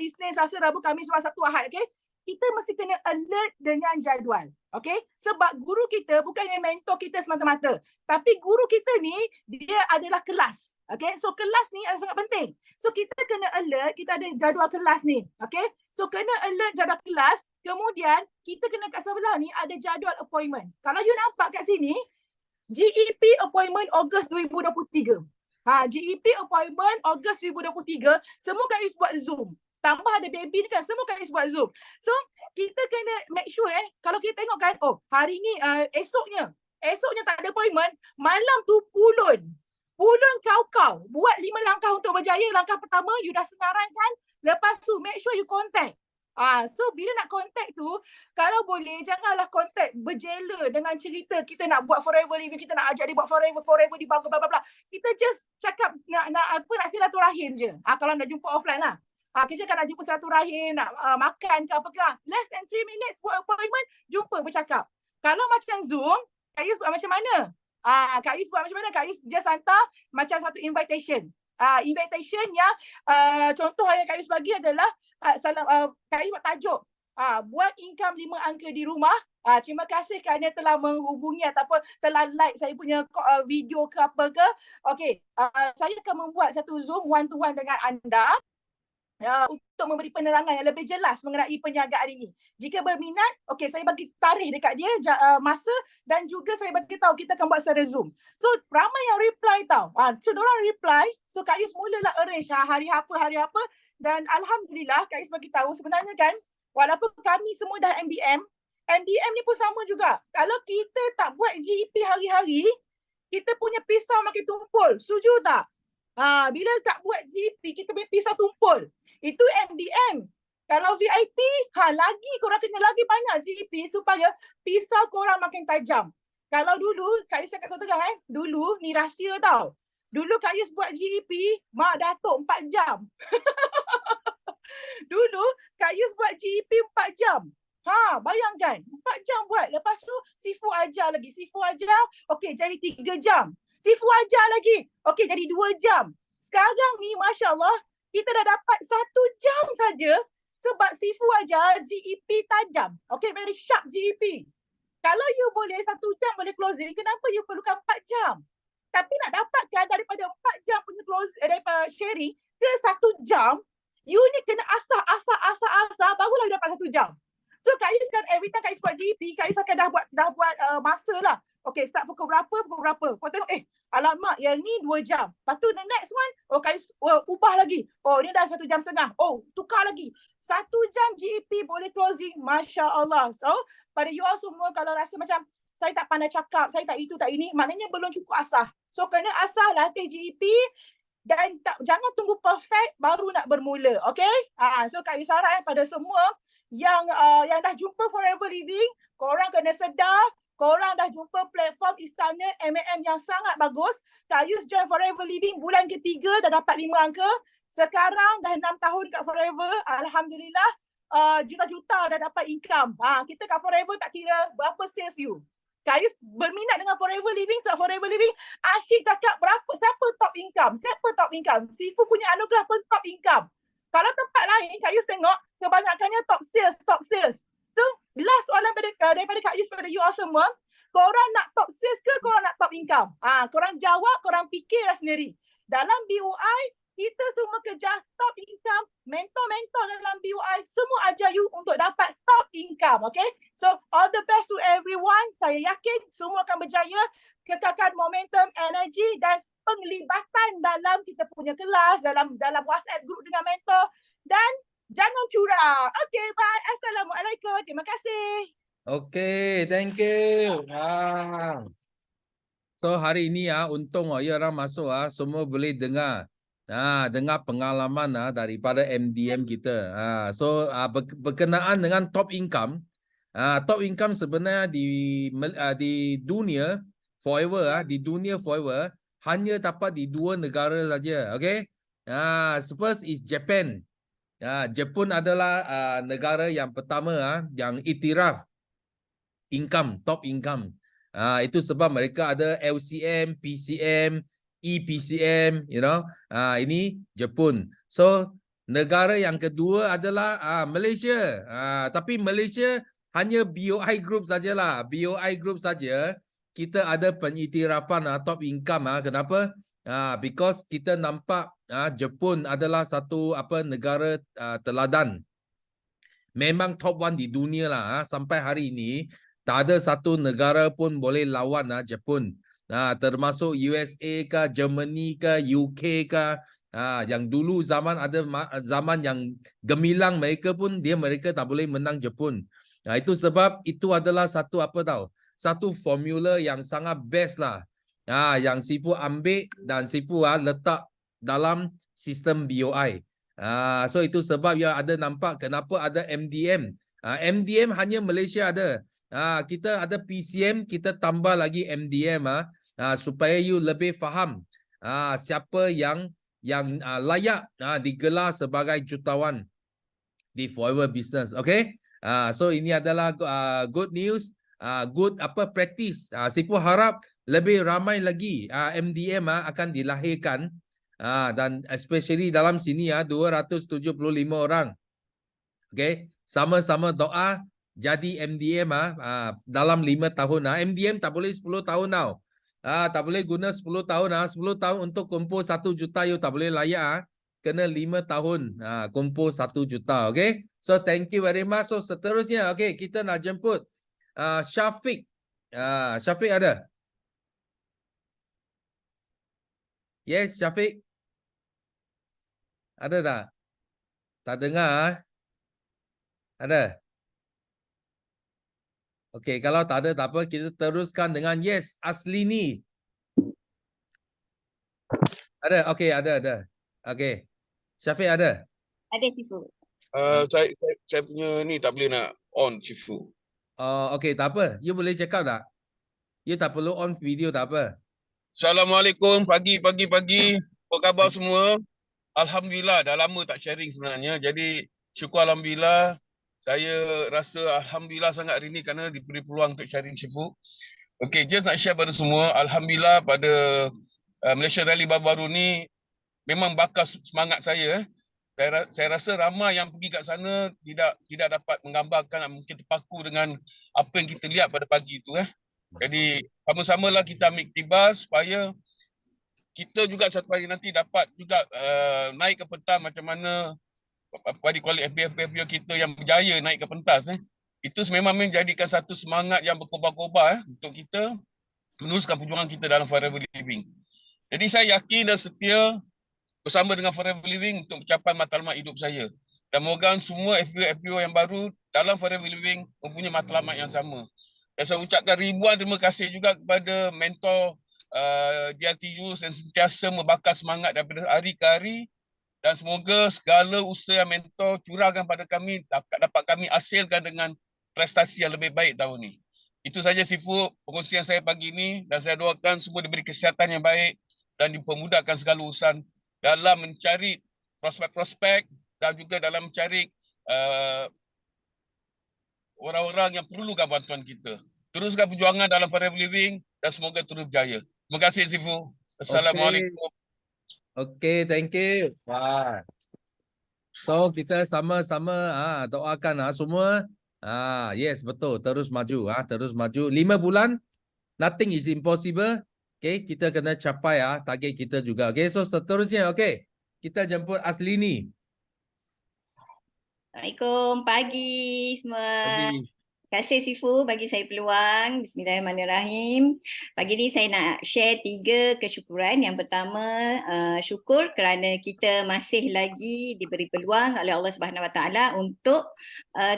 Isnin, Selasa, Rabu, Khamis, Jumaat, Sabtu, Ahad. Okay? Kita mesti kena alert dengan jadual. Okay? Sebab guru kita bukannya mentor kita semata-mata. Tapi guru kita ni, dia adalah kelas. Okay? So kelas ni sangat penting. So kita kena alert, kita ada jadual kelas ni. Okay? So kena alert jadual kelas. Kemudian kita kena kat sebelah ni ada jadual appointment. Kalau you nampak kat sini, GEP appointment Ogos 2023. GEP appointment Ogos 2023, semua Kak Yus buat Zoom. Tambah ada baby ni kan, semua Kak Yus buat Zoom. So, kita kena make sure kalau kita tengok kan, hari ni esoknya tak ada appointment, malam tu pulun kau. Buat 5 langkah untuk berjaya. Langkah pertama, you dah senarankan. Lepas tu, make sure you contact. So bila nak contact tu, kalau boleh janganlah contact berjela dengan cerita kita nak buat forever living, kita nak ajak dia buat forever dibangun bla bla bla. Kita just cakap nak silaturahim je. Kalau nak jumpa offline lah. Kita cakap nak jumpa silaturahim, nak makan ke apa ke. Less than 3 minutes buat appointment, jumpa bercakap. Kalau macam Zoom, Kak Yus buat macam mana? Kak Yus buat macam mana? Kak Yus just hantar macam satu invitation. Invitation yang contoh yang Kak Yus bagi adalah Kak Yus buat tajuk buat income 5 angka di rumah. Terima kasih kerana telah menghubungi ataupun telah like saya punya video ke apa ke. Okey, saya akan membuat satu Zoom one to one dengan anda untuk memberi penerangan yang lebih jelas mengenai penjagaan ini. Jika berminat, okey, saya bagi tarikh dekat dia, masa, dan juga saya bagi tahu kita akan buat secara Zoom. So ramai yang reply tau. So diorang reply, so Kak Yus mulalah arrange hari apa, dan alhamdulillah Kak Yus bagi tahu sebenarnya kan, walaupun kami semua dah MDM ni pun sama juga. Kalau kita tak buat GEP hari-hari, kita punya pisau makin tumpul. Setuju tak? Bila tak buat GEP, kita punya pisau tumpul. Itu MDM. Kalau VIP, lagi korang kena lagi banyak GEP supaya pisau korang makin tajam. Kalau dulu, Kak Yus cakap terang dulu ni rahsia tau. Dulu Kak Yus buat GEP, Mak Datuk 4 jam. Dulu Kak Yus buat GEP 4 jam. Bayangkan, 4 jam buat. Lepas tu, Sifu ajar lagi. Okey, jadi 3 jam. Sifu ajar lagi. Okey, jadi 2 jam. Sekarang ni, Masya Allah, kita dah dapat 1 jam saja sebab Sifu ajar GEP tajam. Okay, very sharp GEP. Kalau you boleh 1 jam boleh closing, kenapa you perlukan 4 jam? Tapi nak dapatkan daripada 4 jam punya daripada sharing ke 1 jam, you ni kena asah, barulah you dapat 1 jam. So Kak Yus kan every time Kak Yus buat GEP, Kak Yus akan dah buat masa lah. Okay, start pukul berapa. Kau tengok, alamak, yang ni 2 jam. Lepas tu the next one, Kak Yus ubah lagi. Ni dah 1 jam setengah. Tukar lagi. 1 jam GEP boleh closing. Masya Allah. So, pada you all semua kalau rasa macam saya tak pandai cakap, saya tak itu, tak ini, maknanya belum cukup asah. So, kena asah latih GEP dan jangan tunggu perfect baru nak bermula. Okay? So, Kak Yus harap pada semua yang dah jumpa Forever Living, korang kena sedar, korang dah jumpa platform Istana MLM yang sangat bagus. Kak Yus join Forever Living bulan ketiga dah dapat 5 angka. Sekarang dah 6 tahun kat Forever. Alhamdulillah juta-juta dah dapat income. Kita kat Forever tak kira berapa sales you. Kayus berminat dengan Forever Living. Sebab Forever Living, Asyik cakap siapa top income. Siapa top income. Sifu punya anugerah pun top income. Kalau tempat lain, Kayus tengok, kebanyakannya top sales, top sales. So, last soalan daripada Kak Yus pada you all semua, korang nak top sales ke korang nak top income? Korang jawab, korang fikirlah sendiri. Dalam BOI, kita semua kejar top income. Mentor-mentor dalam BOI semua ajar you untuk dapat top income. Okay? So, all the best to everyone. Saya yakin semua akan berjaya. Kekalkan momentum, energi dan penglibatan dalam kita punya kelas, dalam WhatsApp group dengan mentor. Dan jangan curang. Okay, bye. Assalamualaikum. Terima kasih. Okay, thank you. So hari ini untung ya orang masuk semua boleh dengar. Dengar pengalaman daripada MDM kita. So berkenaan dengan top income. Top income sebenarnya di dunia forever di dunia forever hanya dapat di 2 negara saja. Okay? First is Japan. Jepun adalah negara yang pertama yang iktiraf income, top income. Itu sebab mereka ada LCM, PCM, EPCM, you know. Ini Jepun. So negara yang kedua adalah Malaysia. Tapi Malaysia hanya BOI group sajalah. BOI group saja kita ada pengiktirafan top income. Kenapa? Because kita nampak Jepun adalah satu negara teladan. Memang top 1 di dunia lah. Sampai hari ini tak ada satu negara pun boleh lawan Jepun. Termasuk USA ke, Germany ke, UK ke. Yang dulu zaman yang gemilang mereka pun mereka tak boleh menang Jepun. Itu sebab itu adalah satu satu formula yang sangat best lah. Yang Sifu ambil dan Sifu letak dalam sistem BOI. So itu sebab ada nampak kenapa ada MDM. MDM hanya Malaysia ada. Kita ada PCM, kita tambah lagi MDM supaya you lebih faham siapa yang layak digelar sebagai jutawan di Forever Business. Okay? So ini adalah good news, good practice. Sipu harap lebih ramai lagi MDM akan dilahirkan dan especially dalam sini 275 orang. Okay? Sama-sama doa jadi MDM dalam 5 tahun. MDM tak boleh 10 tahun tau. Tak boleh guna 10 tahun. 10 tahun untuk kumpul 1 juta you tak boleh layak. Kena 5 tahun kumpul 1 juta. Okay. So thank you very much. So seterusnya okay, kita nak jemput Syafiq. Syafiq ada? Yes, Syafiq. Ada tak? Tak dengar? Ada? Okey, kalau tak ada tak apa, kita teruskan dengan yes, Aslini. Ada? Okey, ada. Okey. Syafiq ada? Ada Sifu. Saya punya ni tak boleh nak on Sifu. Okey, tak apa. You boleh check out tak? You tak perlu on video tak apa. Assalamualaikum, pagi. Apa khabar semua? Alhamdulillah, dah lama tak sharing sebenarnya. Jadi syukur Alhamdulillah. Saya rasa Alhamdulillah sangat hari ni kerana diberi peluang untuk sharing Sifu. Okey, just nak share pada semua. Alhamdulillah pada Malaysia Rally baru-baru ni memang bakar semangat saya. Saya rasa ramai yang pergi kat sana tidak dapat menggambarkan, mungkin terpaku dengan apa yang kita lihat pada pagi itu. Jadi sama-samalah kita ambil iktibar supaya kita juga satu hari nanti dapat juga naik ke pentas macam mana pada kuali FBO kita yang berjaya naik ke pentas. Itu memang menjadikan satu semangat yang berkobar-kobar untuk kita meneruskan perjuangan kita dalam Forever Living. Jadi saya yakin dan setia bersama dengan Forever Living untuk mencapai matlamat hidup saya. Dan moga semua FBO yang baru dalam Forever Living mempunyai matlamat yang sama. Dan saya ucapkan ribuan terima kasih juga kepada mentor DLTU yang sentiasa membakar semangat daripada hari ke hari. Dan semoga segala usaha mentor curahkan pada kami dapat kami hasilkan dengan prestasi yang lebih baik tahun ini. Itu saja Sifu pengkongsian saya pagi ini dan saya doakan semua diberi kesihatan yang baik dan dipermudahkan segala urusan dalam mencari prospek-prospek dan juga dalam mencari orang-orang yang perlukan bantuan kita. teruskan perjuangan dalam Forever Living dan semoga terus berjaya. Terima kasih Sifu. Assalamualaikum. Okay, thank you. Wah. So kita sama-sama doakan semua. Yes, betul. Terus maju, terus maju. 5 bulan, nothing is impossible. Okay, kita kena capai target kita juga. Okay, so seterusnya, okay, kita jemput Aslini. Assalamualaikum pagi semua. Pagi. Terima kasih Sifu bagi saya peluang. Bismillahirrahmanirrahim. Pagi ni saya nak share 3 kesyukuran. Yang pertama, syukur kerana kita masih lagi diberi peluang oleh Allah Subhanahu Wa Taala untuk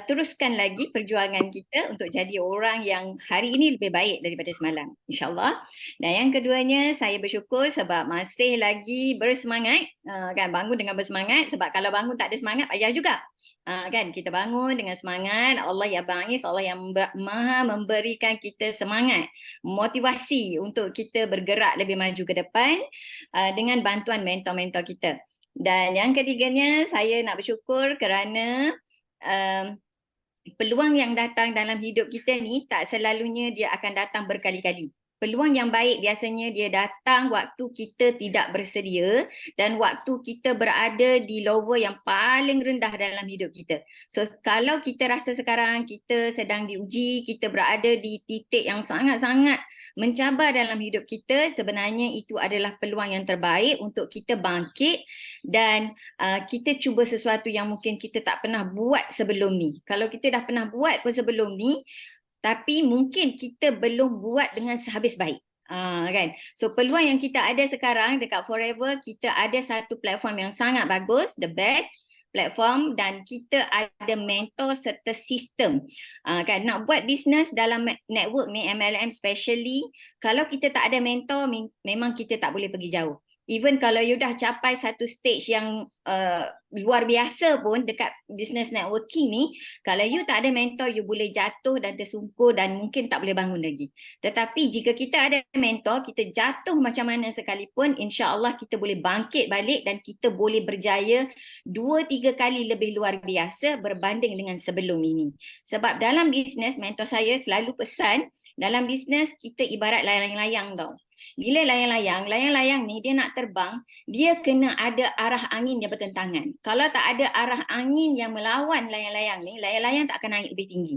teruskan lagi perjuangan kita untuk jadi orang yang hari ini lebih baik daripada semalam, insya-Allah. Dan yang keduanya, saya bersyukur sebab masih lagi bersemangat, kan, bangun dengan bersemangat, sebab kalau bangun tak ada semangat payah juga. Kan, kita bangun dengan semangat. Allah ya ba'is, Allah yang maha memberikan kita semangat, motivasi untuk kita bergerak lebih maju ke depan dengan bantuan mentor-mentor kita. Dan yang ketiganya, saya nak bersyukur kerana peluang yang datang dalam hidup kita ni tak selalunya dia akan datang berkali-kali. Peluang yang baik biasanya dia datang waktu kita tidak bersedia dan waktu kita berada di level yang paling rendah dalam hidup kita. So kalau kita rasa sekarang kita sedang diuji, kita berada di titik yang sangat-sangat mencabar dalam hidup kita, sebenarnya itu adalah peluang yang terbaik untuk kita bangkit dan kita cuba sesuatu yang mungkin kita tak pernah buat sebelum ni. Kalau kita dah pernah buat pun sebelum ni, tapi mungkin kita belum buat dengan sehabis baik. Kan? So peluang yang kita ada sekarang dekat Forever, kita ada satu platform yang sangat bagus, the best platform, dan kita ada mentor serta sistem. Kan, nak buat bisnes dalam network ni, MLM especially, kalau kita tak ada mentor, memang kita tak boleh pergi jauh. Even kalau you dah capai satu stage yang luar biasa pun dekat business networking ni, kalau you tak ada mentor, you boleh jatuh dan tersungkur dan mungkin tak boleh bangun lagi. Tetapi jika kita ada mentor, kita jatuh macam mana sekalipun, insya-Allah kita boleh bangkit balik dan kita boleh berjaya 2-3 kali lebih luar biasa berbanding dengan sebelum ini. Sebab dalam bisnes, mentor saya selalu pesan, dalam bisnes kita ibarat layang-layang tau. Bila layang-layang ni dia nak terbang, dia kena ada arah angin yang bertentangan. Kalau tak ada arah angin yang melawan layang-layang ni, layang-layang tak akan naik lebih tinggi.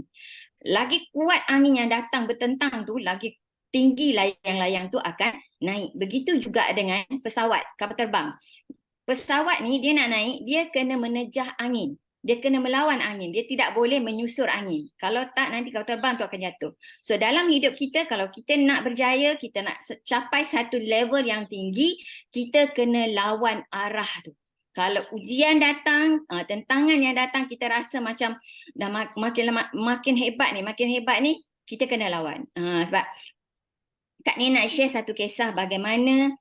Lagi kuat angin yang datang bertentang tu, lagi tinggi layang-layang tu akan naik. Begitu juga dengan pesawat, kapal terbang. Pesawat ni dia nak naik, dia kena menejah angin. Dia kena melawan angin. Dia tidak boleh menyusur angin. Kalau tak, nanti kapal terbang tu akan jatuh. So dalam hidup kita, kalau kita nak berjaya, kita nak capai satu level yang tinggi, kita kena lawan arah tu. Kalau ujian datang, tentangan yang datang, kita rasa macam dah makin hebat ni, kita kena lawan. Sebab Kak ni nak share satu kisah bagaimana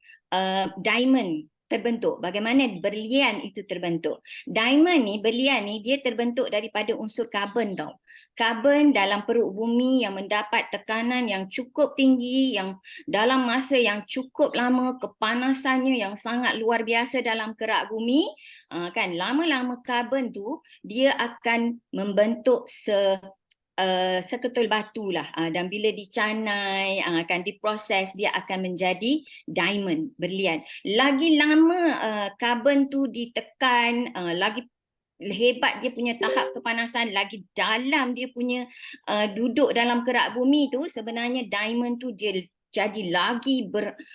diamond terbentuk, bagaimana berlian itu terbentuk. Diamond ni, berlian ni, dia terbentuk daripada unsur karbon tau. Karbon dalam perut bumi yang mendapat tekanan yang cukup tinggi, yang dalam masa yang cukup lama, kepanasannya yang sangat luar biasa dalam kerak bumi, kan, lama-lama karbon tu dia akan membentuk seketul batu lah, dan bila dicanai, akan diproses, dia akan menjadi diamond, berlian. Lagi lama karbon tu ditekan, lagi hebat dia punya tahap kepanasan, lagi dalam dia punya duduk dalam kerak bumi tu, sebenarnya diamond tu dia jadi lagi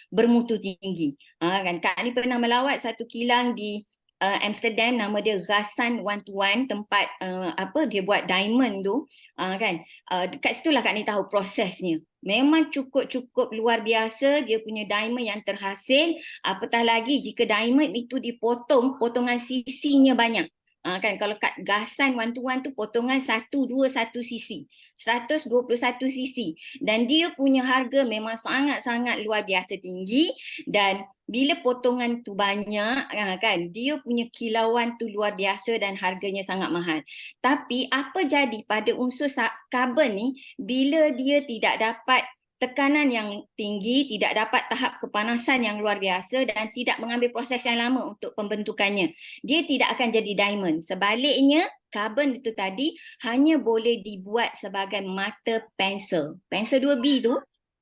bermutu tinggi. Kan, Kak ni pernah melawat satu kilang di Amsterdam, nama dia Ghassan 121, tempat dia buat diamond tu, kan. Dekat situlah Kak ni tahu prosesnya. Memang cukup luar biasa dia punya diamond yang terhasil, apatah lagi jika diamond itu dipotong, potongan sisinya banyak. Kan, kalau kat Ghassan 121 tu potongan 121 sisi, 121 sisi, dan dia punya harga memang sangat-sangat luar biasa tinggi. Dan bila potongan tu banyak, kan, dia punya kilauan tu luar biasa dan harganya sangat mahal. Tapi apa jadi pada unsur karbon ni, bila dia tidak dapat tekanan yang tinggi, tidak dapat tahap kepanasan yang luar biasa dan tidak mengambil proses yang lama untuk pembentukannya. Dia tidak akan jadi diamond. Sebaliknya, carbon itu tadi hanya boleh dibuat sebagai mata pensel. Pensel 2B tu,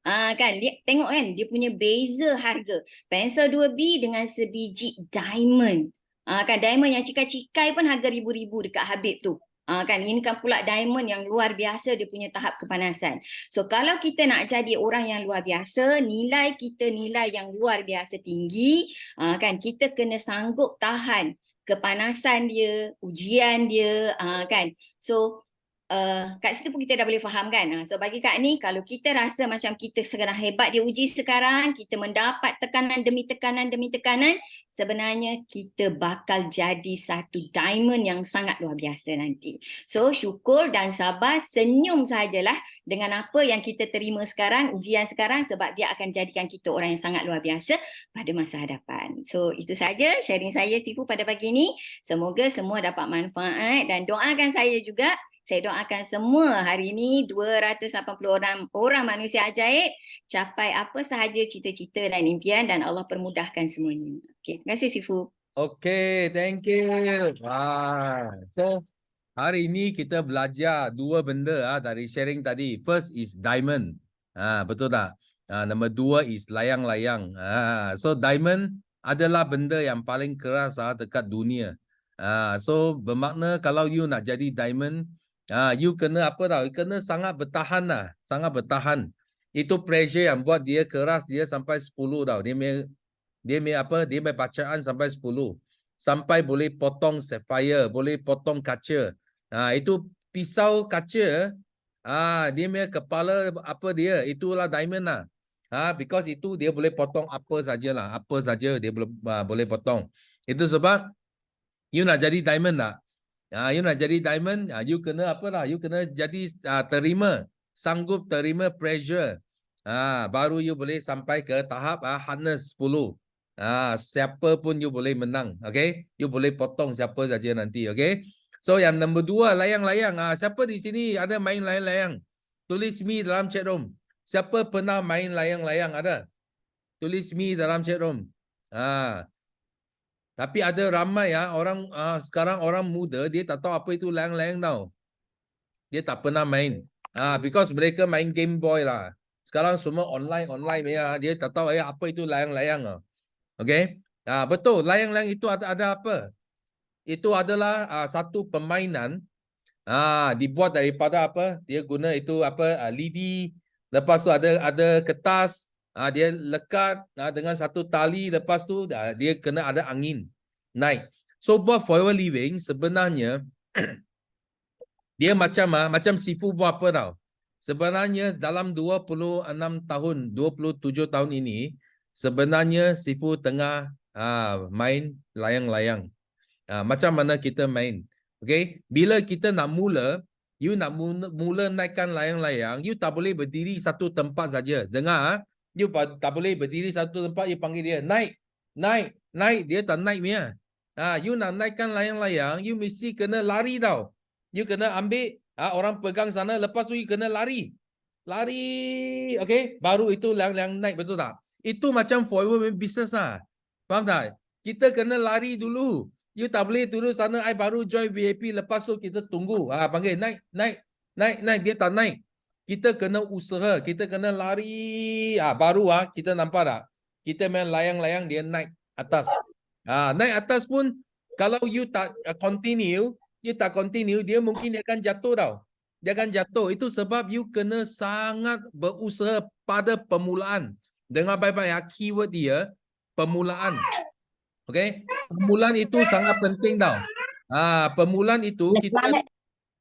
kan tengok kan dia punya beza harga. Pensel 2B dengan sebiji diamond. Kan diamond yang cikai-cikai pun harga ribu-ribu dekat Habib tu. Kan ini kan pula diamond yang luar biasa dia punya tahap kepanasan. So kalau kita nak jadi orang yang luar biasa, nilai kita nilai yang luar biasa tinggi, kan kita kena sanggup tahan kepanasan dia, ujian dia, kan. So kat situ pun kita dah boleh faham kan. So bagi Kak ni, kalau kita rasa macam kita sekarang hebat dia uji sekarang, kita mendapat tekanan demi tekanan demi tekanan, sebenarnya kita bakal jadi satu diamond yang sangat luar biasa nanti. So syukur dan sabar, senyum sajalah dengan apa yang kita terima sekarang, ujian sekarang, sebab dia akan jadikan kita orang yang sangat luar biasa pada masa hadapan. So itu saja sharing saya Sifu pada pagi ini. Semoga semua dapat manfaat dan doakan saya juga. Saya doakan semua hari ini 280 orang manusia ajaib capai apa sahaja cita-cita dan impian dan Allah permudahkan semuanya. Okay, terima kasih Sifu. Okay, thank you. So hari ini kita belajar dua benda dari sharing tadi. First is diamond. Betul tak? Nombor 2 is layang-layang. So diamond adalah benda yang paling keras dekat dunia. So bermakna kalau you nak jadi diamond, you kena apa tau? Kena sangat bertahan lah. Sangat bertahan. Itu pressure yang buat dia keras, dia sampai 10 tau. Dia punya bacaan sampai 10. Sampai boleh potong sapphire, boleh potong kaca. Itu pisau kaca, dia punya kepala apa dia, itulah diamond lah. Because itu dia boleh potong apa sajalah. Apa saja dia boleh potong. Itu sebab you nak jadi diamond tak? You nak jadi diamond, you kena apa lah? You kena jadi sanggup terima pressure. Baru you boleh sampai ke tahap harness 10. Siapa pun you boleh menang, okay? You boleh potong siapa saja nanti, okay? So yang nombor 2 layang-layang. Siapa di sini ada main layang-layang? Tulis me dalam chat room. Siapa pernah main layang-layang ada? Tulis me dalam chat room. Tapi ada ramai orang sekarang orang muda dia tak tahu apa itu layang-layang tau. Dia tak pernah main. Because mereka main Game Boy lah. Sekarang semua online ya. Dia tak tahu apa itu layang-layang. Okay? Betul, layang-layang itu ada apa? Itu adalah satu permainan dibuat daripada apa? Dia guna itu apa? Lidi. Lepas tu ada kertas. Dia lekat dengan satu tali, lepas tu dia kena ada angin naik. So buat for your living sebenarnya dia macam Sifu buat apa tau. Sebenarnya dalam 26 tahun, 27 tahun ini sebenarnya Sifu tengah main layang-layang. Macam mana kita main. Okay, bila kita nak mula, you nak mula naikkan layang-layang, you tak boleh berdiri satu tempat saja. Dengar, you tak boleh berdiri satu tempat, you panggil dia, naik, dia tak naik punya. You nak naikkan layang-layang, you mesti kena lari tau. You kena ambil, orang pegang sana, lepas tu you kena lari. Okay, baru itu layang-layang naik, betul tak? Itu macam forward business lah. Faham tak? Kita kena lari dulu. You tak boleh turun sana, I baru join VIP, lepas tu kita tunggu. Panggil, naik. Dia tak naik. Kita kena usaha, kita kena lari. Baru kita nampak tak? Kita main layang-layang, dia naik atas. Naik atas pun, kalau you tak continue, dia mungkin dia akan jatuh tau. Dia akan jatuh. Itu sebab you kena sangat berusaha pada permulaan. Dengar baik-baik keyword dia, permulaan. Okay, permulaan itu sangat penting tau. Permulaan itu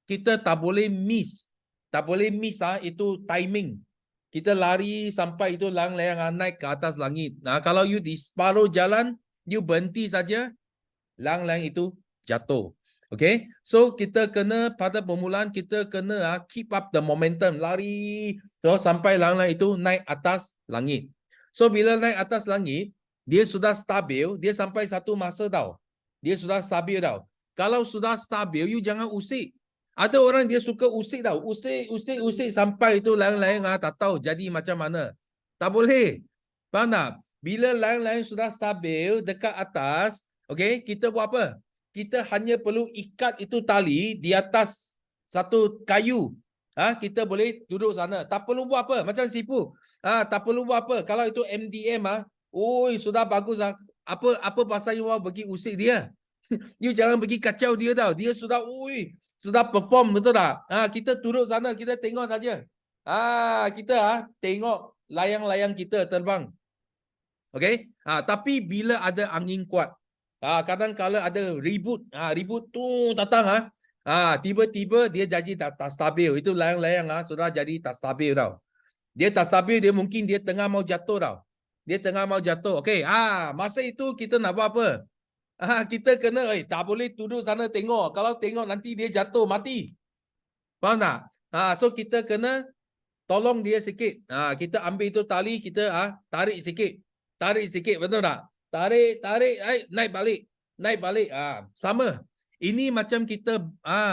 kita tak boleh miss. Tak boleh miss itu timing. Kita lari sampai itu layang-layang naik ke atas langit. Kalau you di separuh jalan, you berhenti saja, layang-layang itu jatuh. Okay, so kita kena pada permulaan kita kena keep up the momentum, lari sampai layang-layang itu naik atas langit. So bila naik atas langit, dia sudah stabil, dia sampai satu masa tau. Dia sudah stabil tau. Kalau sudah stabil, you jangan usik. Ada orang dia suka usik tau. Usik sampai itu layang-layang tak tahu jadi macam mana. Tak boleh. Faham tak? Bila layang-layang sudah stabil dekat atas, okay, kita buat apa? Kita hanya perlu ikat itu tali di atas satu kayu. Kita boleh duduk sana. Tak perlu buat apa. Macam Sifu. Tak perlu buat apa. Kalau itu MDM, sudah bagus. Apa pasal you mau pergi usik dia? You jangan pergi kacau dia tau. Dia sudah perform, betul tak? Kita duduk sana, kita tengok saja. Kita tengok layang-layang kita terbang. Okay? Tapi bila ada angin kuat, kadang kala ada ribut tu datang, tiba-tiba dia jadi tak stabil. Itu layang-layang sudah jadi tak stabil tau. Dia tak stabil, dia mungkin dia tengah mau jatuh tau. Dia tengah mau jatuh. Okay, masa itu kita nak buat apa? Kita kena, tak boleh duduk sana tengok. Kalau tengok nanti dia jatuh, mati. Faham tak? So kita kena tolong dia sikit. Kita ambil itu tali, kita tarik sikit. Tarik sikit, betul tak? Tarik, naik balik. Sama. Ini macam kita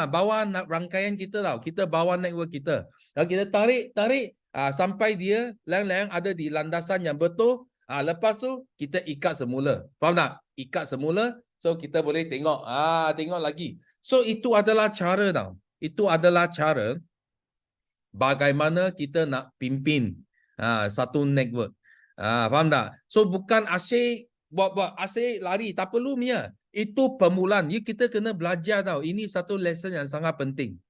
bawa rangkaian kita tau. Kita bawa network kita. Kita tarik, sampai dia layang-layang ada di landasan yang betul. Lepas tu kita ikat semula. Faham tak? Ikat semula. So kita boleh tengok. Tengok lagi. So itu adalah cara tau. Itu adalah cara bagaimana kita nak pimpin satu network. Faham tak? So bukan asyik buat asyik lari. Tak perlu Mia. Itu permulaan. Kita kena belajar tau. Ini satu lesson yang sangat penting.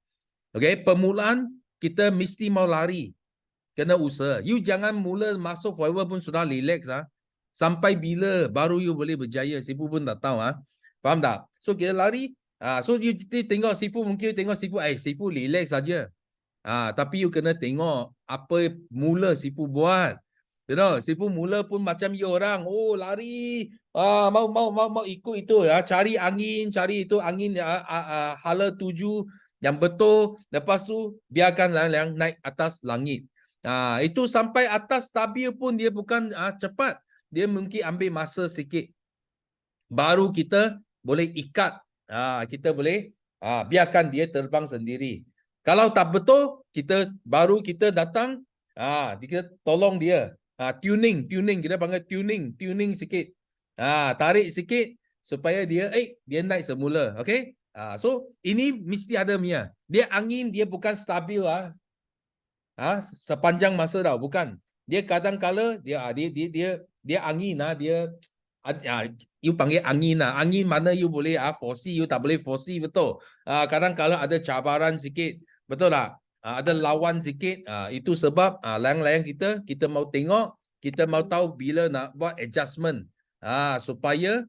Okay, permulaan kita mesti mau lari. Kena usaha. You jangan mula masuk forever pun sudah relax. Sampai bila baru you boleh berjaya. Sifu pun tak tahu. Faham tak? So kita lari. So you tengok Sifu, mungkin tengok Sifu. Sifu relax saja. Tapi you kena tengok apa mula Sifu buat. You know, Sifu mula pun macam you orang. Lari. Mau ikut itu. Cari angin. Cari itu angin. Hala tuju yang betul. Lepas tu biarkan layang naik atas langit. Itu sampai atas stabil pun dia bukan cepat. Dia mungkin ambil masa sikit. Baru kita boleh ikat. Kita boleh biarkan dia terbang sendiri. Kalau tak betul, kita datang, kita tolong dia. Tuning. Kita panggil tuning sikit. Tarik sikit supaya dia naik semula. Okay? So ini mesti ada Mia. Dia angin, dia bukan stabil sepanjang masa tau, bukan. Dia kadang-kala dia angin you panggil angin angin mana you boleh foresee, you tak boleh foresee, betul. Kadang-kala ada cabaran sikit, betul tak? Ada lawan sikit. Itu sebab layang-layang kita mau tengok, kita mau tahu bila nak buat adjustment supaya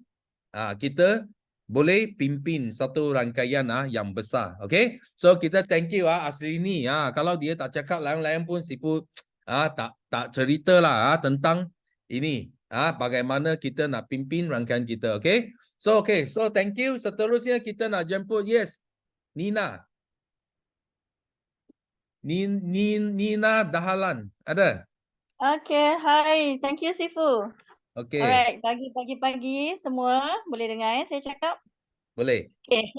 kita boleh pimpin satu rangkaian yang besar. Okay? So kita thank you Asri ni. Kalau dia tak cakap layang-layang pun Sifu tak cerita lah tentang ini. Bagaimana kita nak pimpin rangkaian kita. Okay? So thank you. Seterusnya kita nak jemput Nina. Nina Dahalan. Ada? Okay, hi. Thank you, Sifu. Okay. Alright, pagi semua. Boleh dengar saya cakap? Boleh. Okay.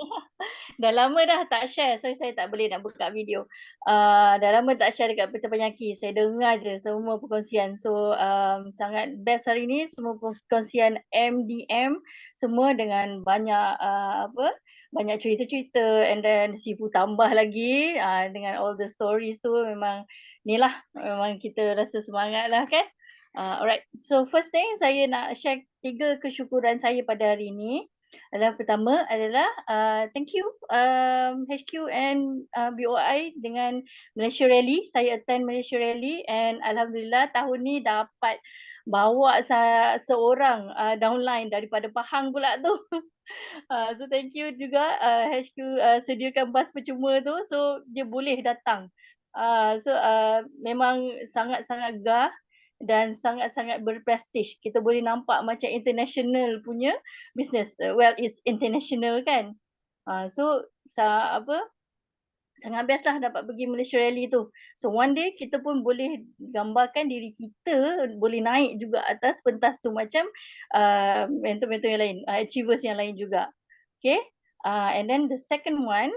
Dah lama dah tak share, so saya tak boleh nak buka video. Dah lama tak share dekat Peta Penyaki. Saya dengar je semua perkongsian. So sangat best hari ni, semua perkongsian MDM semua dengan banyak banyak cerita-cerita, and then Sifu tambah lagi dengan all the stories tu. Memang kita rasa semangat lah kan. Alright, so first thing saya nak share 3 kesyukuran saya pada hari ini. Pertama adalah thank you HQ and BOI dengan Malaysia Rally. Saya attend Malaysia Rally and alhamdulillah tahun ni dapat bawa seorang downline daripada Pahang pula tu. So thank you juga HQ sediakan bas percuma tu, so dia boleh datang. So memang sangat-sangat gah dan sangat-sangat berprestige. Kita boleh nampak macam international punya business. Well, it's international kan. So sangat best lah dapat pergi Malaysia Rally tu. So one day kita pun boleh gambarkan diri kita boleh naik juga atas pentas tu macam mentor-mentor yang lain, achievers yang lain juga. Okay. And then the second one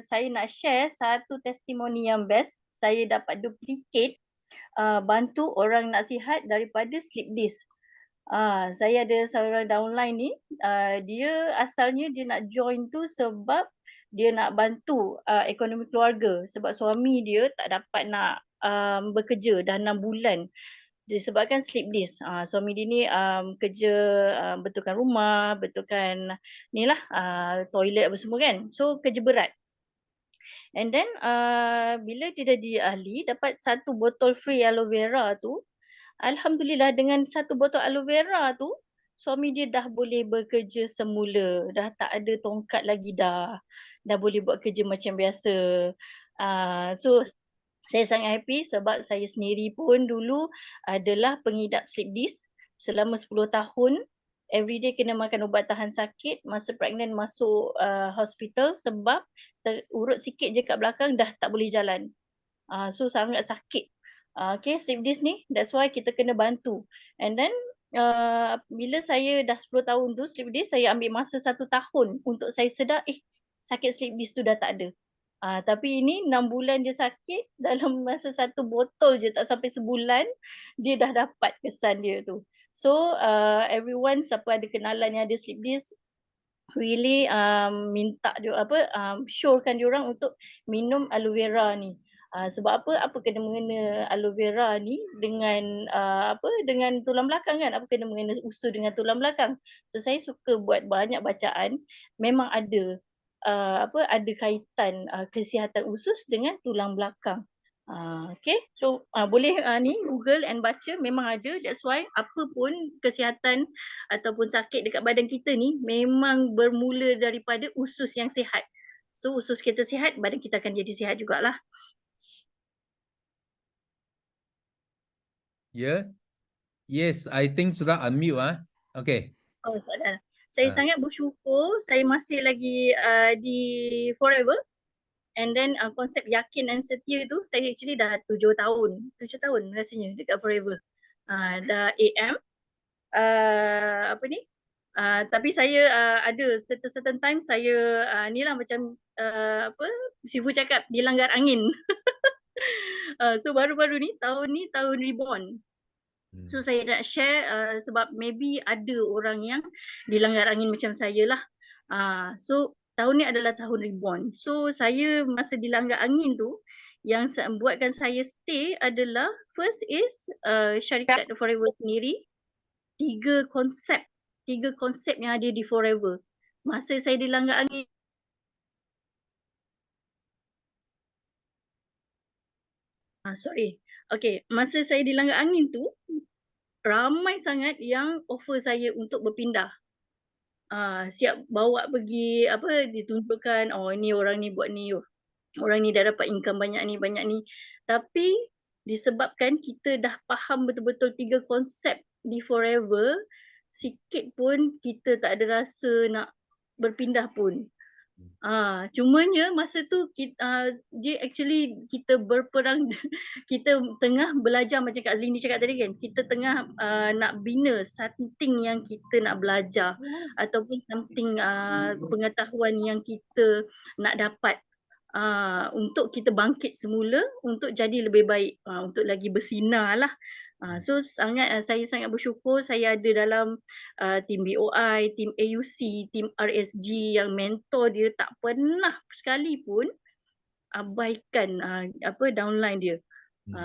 saya nak share satu testimoni yang best. Saya dapat duplicate bantu orang nak sihat daripada slip disc. Saya ada seorang downline ni, dia asalnya dia nak join tu sebab dia nak bantu ekonomi keluarga sebab suami dia tak dapat nak bekerja dah 6 bulan disebabkan slip disc. Suami dia ni kerja betulkan rumah, betulkan ni lah toilet apa semua kan. So kerja berat. And then bila dia jadi ahli dapat satu botol free aloe vera tu, alhamdulillah dengan satu botol aloe vera tu suami dia dah boleh bekerja semula, dah tak ada tongkat lagi dah boleh buat kerja macam biasa. So saya sangat happy sebab saya sendiri pun dulu adalah pengidap slip disc selama 10 tahun. Everyday kena makan ubat tahan sakit, masa pregnant masuk hospital sebab urut sikit je kat belakang dah tak boleh jalan. So sangat sakit. Okay, slip disc ni, that's why kita kena bantu. And then bila saya dah 10 tahun tu slip disc, saya ambil masa 1 tahun untuk saya sedar sakit slip disc tu dah tak ada. Tapi ini 6 bulan dia sakit, dalam masa 1 botol je tak sampai sebulan dia dah dapat kesan dia tu. So everyone siapa ada kenalan yang ada slip disc, really minta dia syorkan diorang untuk minum aloe vera ni. Sebab apa kena mengena aloe vera ni dengan dengan tulang belakang kan? Apa kena mengena usus dengan tulang belakang? So saya suka buat banyak bacaan, memang ada ada kaitan kesihatan usus dengan tulang belakang. Okay, so boleh ni Google and baca, memang ada. That's why apa pun kesihatan ataupun sakit dekat badan kita ni memang bermula daripada usus yang sihat. So usus kita sihat, badan kita akan jadi sihat jugalah. Yeah. Yes, I think sudah unmute Okay. Oh, tak ada. Saya sangat bersyukur saya masih lagi di Forever. And then konsep yakin dan setia tu saya actually dah 7 tahun. 7 tahun rasanya dekat Forever. Dah AM. Tapi saya ada certain time saya ni lah macam Sifu cakap dilanggar angin. So baru-baru ni tahun reborn. So saya nak share sebab maybe ada orang yang dilanggar angin macam saya lah. So tahun ni adalah tahun reborn. So saya masa dilanggar angin tu yang buatkan saya stay adalah first is syarikat Forever sendiri. 3 konsep yang ada di Forever. Masa saya dilanggar angin masa saya dilanggar angin tu ramai sangat yang offer saya untuk berpindah. Siap bawa pergi ditunjukkan, ni orang ni buat ni, orang ni dah dapat income banyak ni. Tapi disebabkan kita dah faham betul-betul 3 konsep di Forever, sikit pun kita tak ada rasa nak berpindah pun. Cumanya masa tu dia actually kita berperang kita tengah belajar macam Kak Zlini cakap tadi kan, kita tengah nak bina something yang kita nak belajar ataupun something pengetahuan yang kita nak dapat untuk kita bangkit semula untuk jadi lebih baik, untuk lagi bersinar lah. So saya sangat bersyukur saya ada dalam tim BOI, tim AUC, tim RSG yang mentor dia tak pernah sekalipun abaikan downline dia.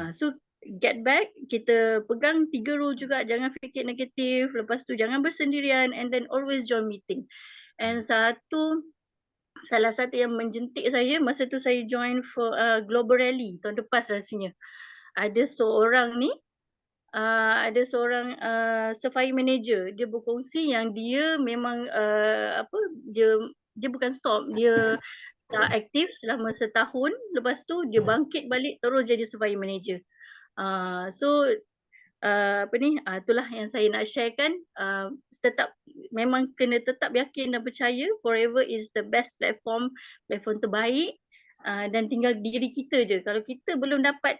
So get back, kita pegang 3 rule juga, jangan fikir negatif, lepas tu jangan bersendirian, and then always join meeting. And salah satu yang menjentik saya masa tu saya join for Global Rally tahun lepas rasanya. Ada seorang survey manager, dia berkongsi yang dia memang dia bukan stop, dia aktif selama setahun, lepas tu dia bangkit balik terus jadi survey manager. Itulah yang saya nak sharekan. Memang kena tetap yakin dan percaya Forever is the best platform terbaik. Dan tinggal diri kita je. Kalau kita belum dapat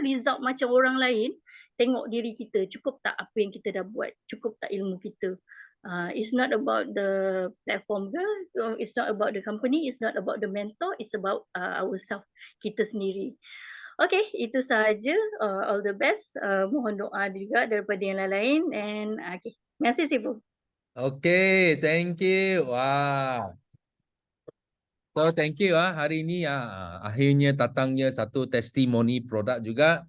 result macam orang lain, tengok diri kita, cukup tak apa yang kita dah buat, cukup tak ilmu kita. It's not about the platform ke, it's not about the company, it's not about the mentor, it's about ourselves, kita sendiri. Okay, itu sahaja. All the best. Mohon doa juga daripada yang lain-lain. And okay, terima kasih Sifu. Okay, thank you. Wah. So thank you hari ini akhirnya datangnya satu testimoni produk juga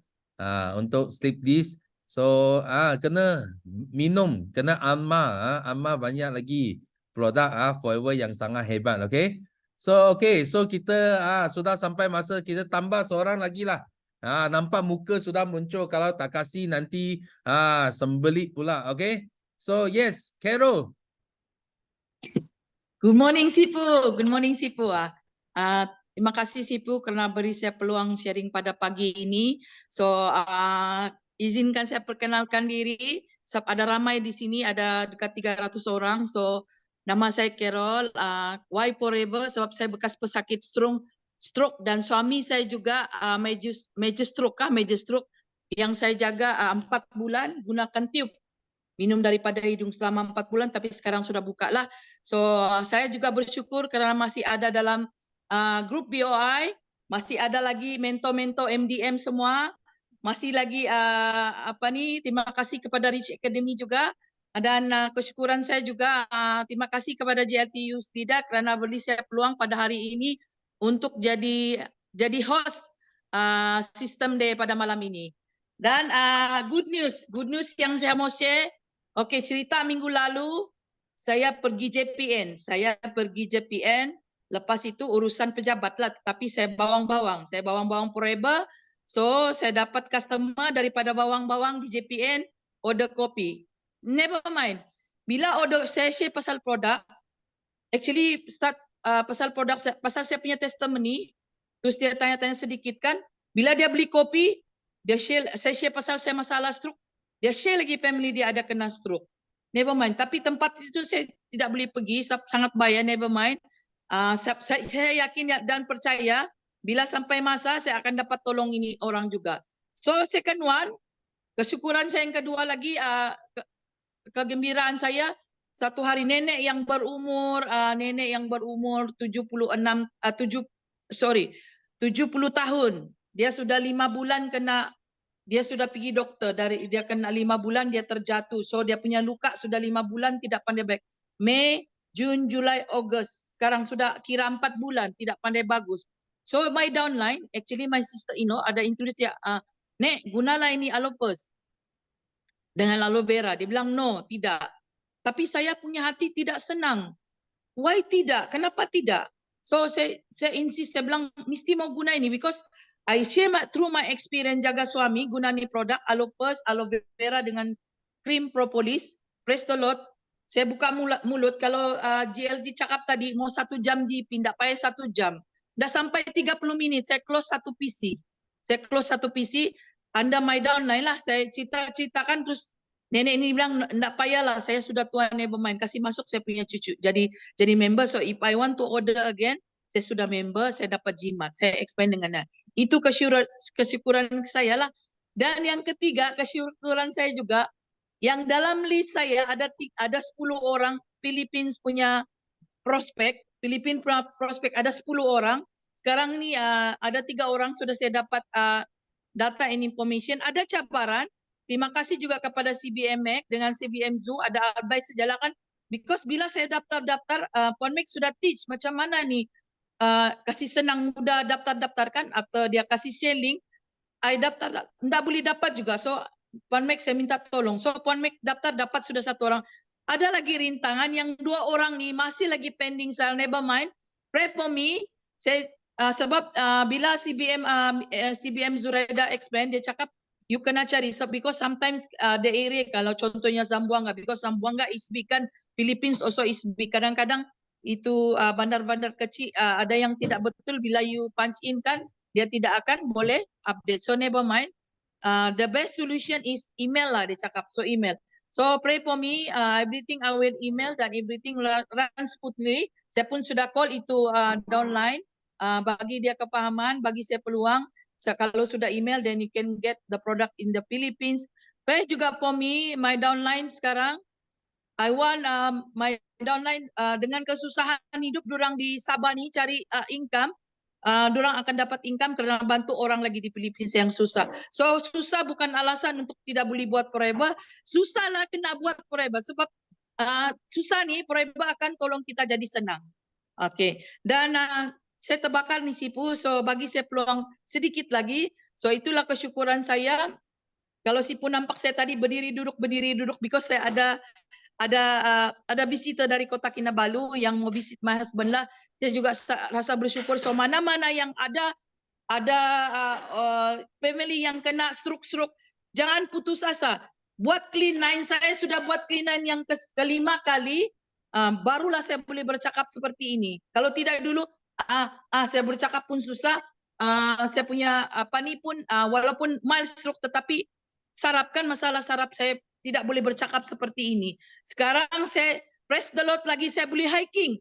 untuk sleep disc. So kena minum, kena amal banyak lagi produk Forever yang sangat hebat, okay? So kita sudah sampai masa kita tambah seorang lagi lah. Nampak muka sudah muncul, kalau tak kasih nanti sembelit pula, okay? So yes, Carol. Good morning Sifu. Good morning Sifu. Terima kasih Sifu kerana beri saya peluang sharing pada pagi ini. So izinkan saya perkenalkan diri. Sebab ada ramai di sini, ada dekat 300 orang. So nama saya Carol. Why Forever? Sebab saya bekas pesakit stroke dan suami saya juga major stroke yang saya jaga 4 bulan gunakan tube. Minum daripada hidung selama 4 bulan, tapi sekarang sudah buka lah. So saya juga bersyukur kerana masih ada dalam grup BOI, masih ada lagi mentor-mentor MDM semua, masih lagi terima kasih kepada Rich Academy juga, dan kesyukuran saya juga terima kasih kepada JLTU Sedida kerana beri saya peluang pada hari ini untuk jadi host sistem day pada malam ini. Dan good news yang saya mau share. Okey, cerita minggu lalu saya pergi JPN. Lepas itu urusan pejabat lah, tapi saya bawang-bawang Forever. So saya dapat customer daripada bawang-bawang di JPN order kopi. Never mind. Bila order saya share pasal produk, actually start pasal produk, pasal saya punya testimoni, terus dia tanya-tanya sedikit kan. Bila dia beli kopi, saya share pasal saya masalah stroke. Dia share lagi family dia ada kena stroke. Never mind. Tapi tempat itu saya tidak boleh pergi, sangat bahaya, never mind. Saya yakin dan percaya bila sampai masa saya akan dapat tolong ini orang juga. So second one, kesyukuran saya yang kedua lagi, kegembiraan saya, satu hari nenek yang berumur 70 tahun. Dia sudah 5 bulan kena. Dia sudah pergi doktor, dia kena 5 bulan dia terjatuh. So dia punya luka sudah 5 bulan tidak pandai baik. Mei, Jun, Julai, Ogos. Sekarang sudah kira 4 bulan tidak pandai bagus. So my downline, actually my sister-in-law ada introduce dia, Nek, gunalah ini aloe first dengan aloe vera. Dia bilang no, tidak. Tapi saya punya hati tidak senang. Why tidak? Kenapa tidak? So saya insist, saya bilang mesti mau guna ini because I share through my experience jaga suami guna ni produk aloe first, aloe vera dengan krim propolis. Praise the Lord. Saya buka mulut kalau GLD cakap tadi mau 1 jam GP, tak payah 1 jam. Dah sampai 30 minit saya close satu PC. Anda my downline lah. Saya ceritakan terus nenek ini bilang tak payahlah, saya sudah tua, never mind. Kasih masuk saya punya cucu. Jadi member. So if I want to order again, saya sudah member, saya dapat jimat. Saya explain dengan itu kesyukuran saya lah. Dan yang ketiga, kesyukuran saya juga, yang dalam list saya ada 10 orang Philippines punya prospek. Ada 10 orang. Sekarang ni ada 3 orang sudah saya dapat data and information. Ada cabaran. Terima kasih juga kepada CBM dengan CBM Zoo ada advice sejalan, because bila saya daftar Puan Mek sudah teach macam mana ni kasih senang mudah daftarkan after dia kasih share link, I daftar tak boleh dapat juga. So Puan Mek saya minta tolong. So Puan Mek daftar dapat sudah 1 orang. Ada lagi rintangan yang 2 orang ni masih lagi pending, saya never mind. Pray for me. Saya sebab bila CBM Zuraida explain, dia cakap you kena cari, so because sometimes the area, kalau contohnya Zamboanga, because Zamboanga is big kan, Philippines also is big. Kadang-kadang itu bandar-bandar kecil ada yang tidak betul, bila you punch in kan dia tidak akan boleh update. So never mind. The best solution is email lah, dia cakap. So email. So pray for me, everything I will email dan everything runs smoothly. Saya pun sudah call itu downline, bagi dia kepahaman, bagi saya peluang. So, kalau sudah email, then you can get the product in the Philippines. Pray juga for me, my downline sekarang. I want my downline dengan kesusahan hidup dorang di Sabah ni cari income, dorang akan dapat income kerana bantu orang lagi di Philippines yang susah. So susah bukan alasan untuk tidak boleh buat forever. Susahlah kena buat forever sebab susah ni forever akan tolong kita jadi senang. Okay. Dan saya terbakar ni Sifu, so bagi saya peluang sedikit lagi. So itulah kesyukuran saya. Kalau Sifu nampak saya tadi berdiri duduk because saya ada visitor dari Kota Kinabalu yang mau visit my husband lah. Saya juga rasa bersyukur. So mana-mana yang ada family yang kena stroke, jangan putus asa. Buat clean nine, saya sudah buat clean nine yang kelima kali, barulah saya boleh bercakap seperti ini. Kalau tidak dulu, saya bercakap pun susah. Saya punya apa ni pun walaupun mild stroke tetapi masalah saraf saya tidak boleh bercakap seperti ini. Sekarang saya praise the Lord lagi saya boleh hiking.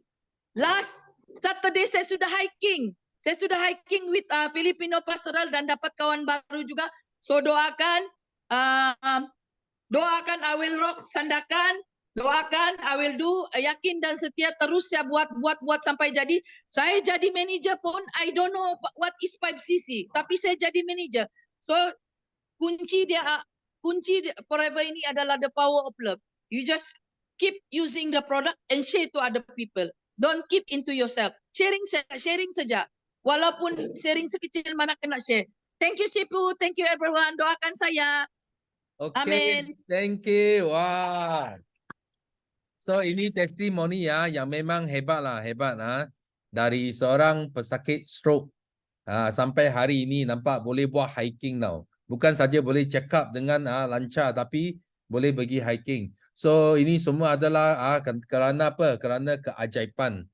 Last Saturday saya sudah hiking. Saya sudah hiking with Filipino Pastoral dan dapat kawan baru juga. So doakan I will rock Sandakan. Doakan I will do, yakin dan setia terus saya buat sampai jadi. Saya jadi manager pun I don't know what is 5cc tapi saya jadi manager. So kunci forever ini adalah the power of love. You just keep using the product and share to other people. Don't keep into yourself. Sharing saja. Walaupun sharing sekecil mana kena share. Thank you Sifu, thank you everyone. Doakan saya. Okay, Amin. thank you. Wah. So ini testimoni ya yang memang hebat dari seorang pesakit stroke. Sampai hari ini nampak boleh buat hiking tau. Bukan saja boleh check up dengan lancar tapi boleh pergi hiking. So ini semua adalah kerana apa? Kerana keajaiban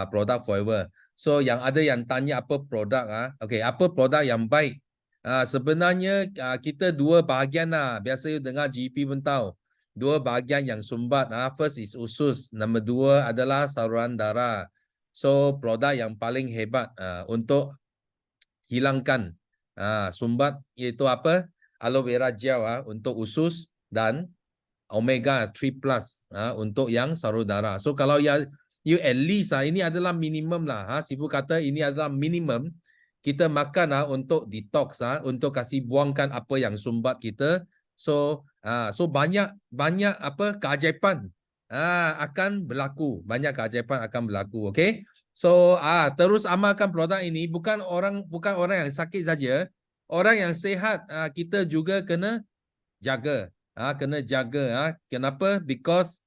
produk Forever. So yang ada yang tanya apa produk okey, apa produk yang baik? Sebenarnya kita dua bahagian biasa dengar GP pun tahu. Dua bahagian yang sumbat. First is usus, nombor dua adalah saluran darah. So produk yang paling hebat untuk hilangkan sumbat iaitu apa? Aloe vera gel untuk usus dan omega 3 plus untuk yang saluran darah. So kalau you at least ini adalah minimum lah. Sifu kata ini adalah minimum. Kita makan untuk detox untuk kasih buangkan apa yang sumbat kita. So banyak apa keajaiban akan berlaku. Banyak keajaiban akan berlaku. Okay. So terus amalkan produk ini. Bukan orang yang sakit saja. Orang yang sihat kita juga kena jaga. Kenapa? Because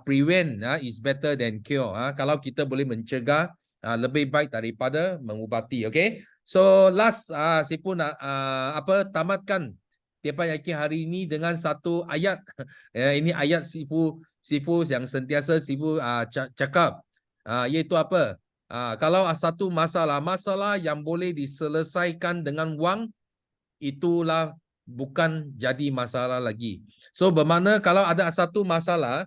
prevent is better than cure. Kalau kita boleh mencegah lebih baik daripada mengubati. Okay. So last Sifu nak tamatkan Tepan Yakin hari ini dengan satu ayat. Ini ayat Sifu yang sentiasa Sifu cakap. Iaitu apa? Kalau satu masalah yang boleh diselesaikan dengan wang, itulah bukan jadi masalah lagi. So bermakna kalau ada satu masalah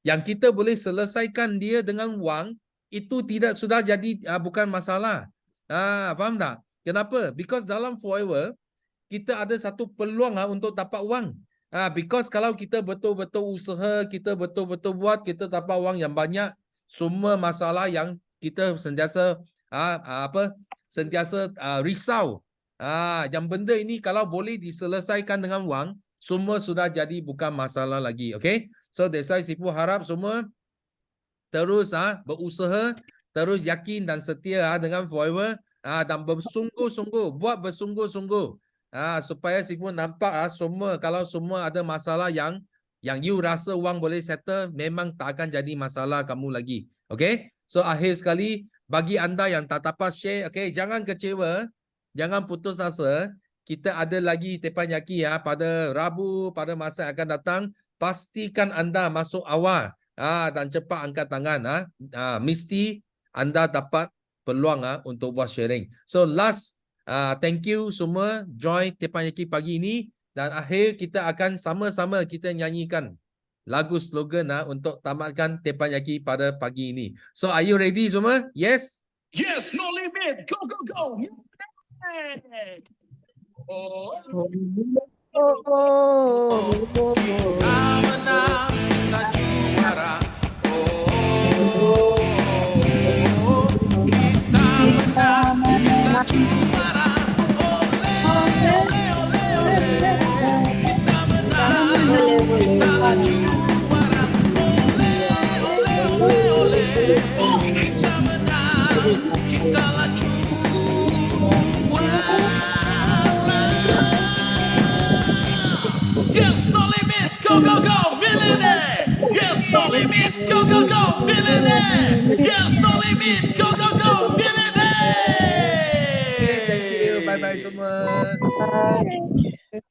yang kita boleh selesaikan dia dengan wang, itu sudah jadi bukan masalah. Faham tak? Kenapa? Because dalam Forever, kita ada satu peluang untuk dapat wang. Because kalau kita betul-betul usaha, kita betul-betul buat, kita dapat wang yang banyak, semua masalah yang kita sentiasa risau. Yang benda ini kalau boleh diselesaikan dengan wang, semua sudah jadi bukan masalah lagi. Okay? So that's why Sifu harap semua terus berusaha, terus yakin dan setia dengan Forever dan bersungguh-sungguh, buat bersungguh-sungguh. Supaya Sifu nampak semua, kalau semua ada masalah yang you rasa wang boleh settle, memang tak akan jadi masalah kamu lagi. Okay? So akhir sekali, bagi anda yang tak dapat share, okay, jangan kecewa, jangan putus asa. Kita ada lagi Tepan Yaki pada Rabu, pada masa yang akan datang. Pastikan anda masuk awal dan cepat angkat tangan. Mesti anda dapat peluang untuk buat sharing. So last, thank you semua join Tepan Yaki pagi ini, dan akhir kita akan sama-sama kita nyanyikan lagu slogan untuk tamatkan Tepan Yaki pada pagi ini. So are you ready semua? Yes? Yes, no limit. Go, go, go. Yes. Oh. Kita menang, kita juara. Oh, kita menang, kita juara. Ole, ole, ole, ole. Kita menang, kita juara. Ole, ole, ole, ole. Kita menang, kita juara. Yes, no limit, go, go, go, millionaire. Yes, no limit, go, go, go, millionaire. Yes, no limit, go, go, go, millionaire. Thank you, bye-bye semua.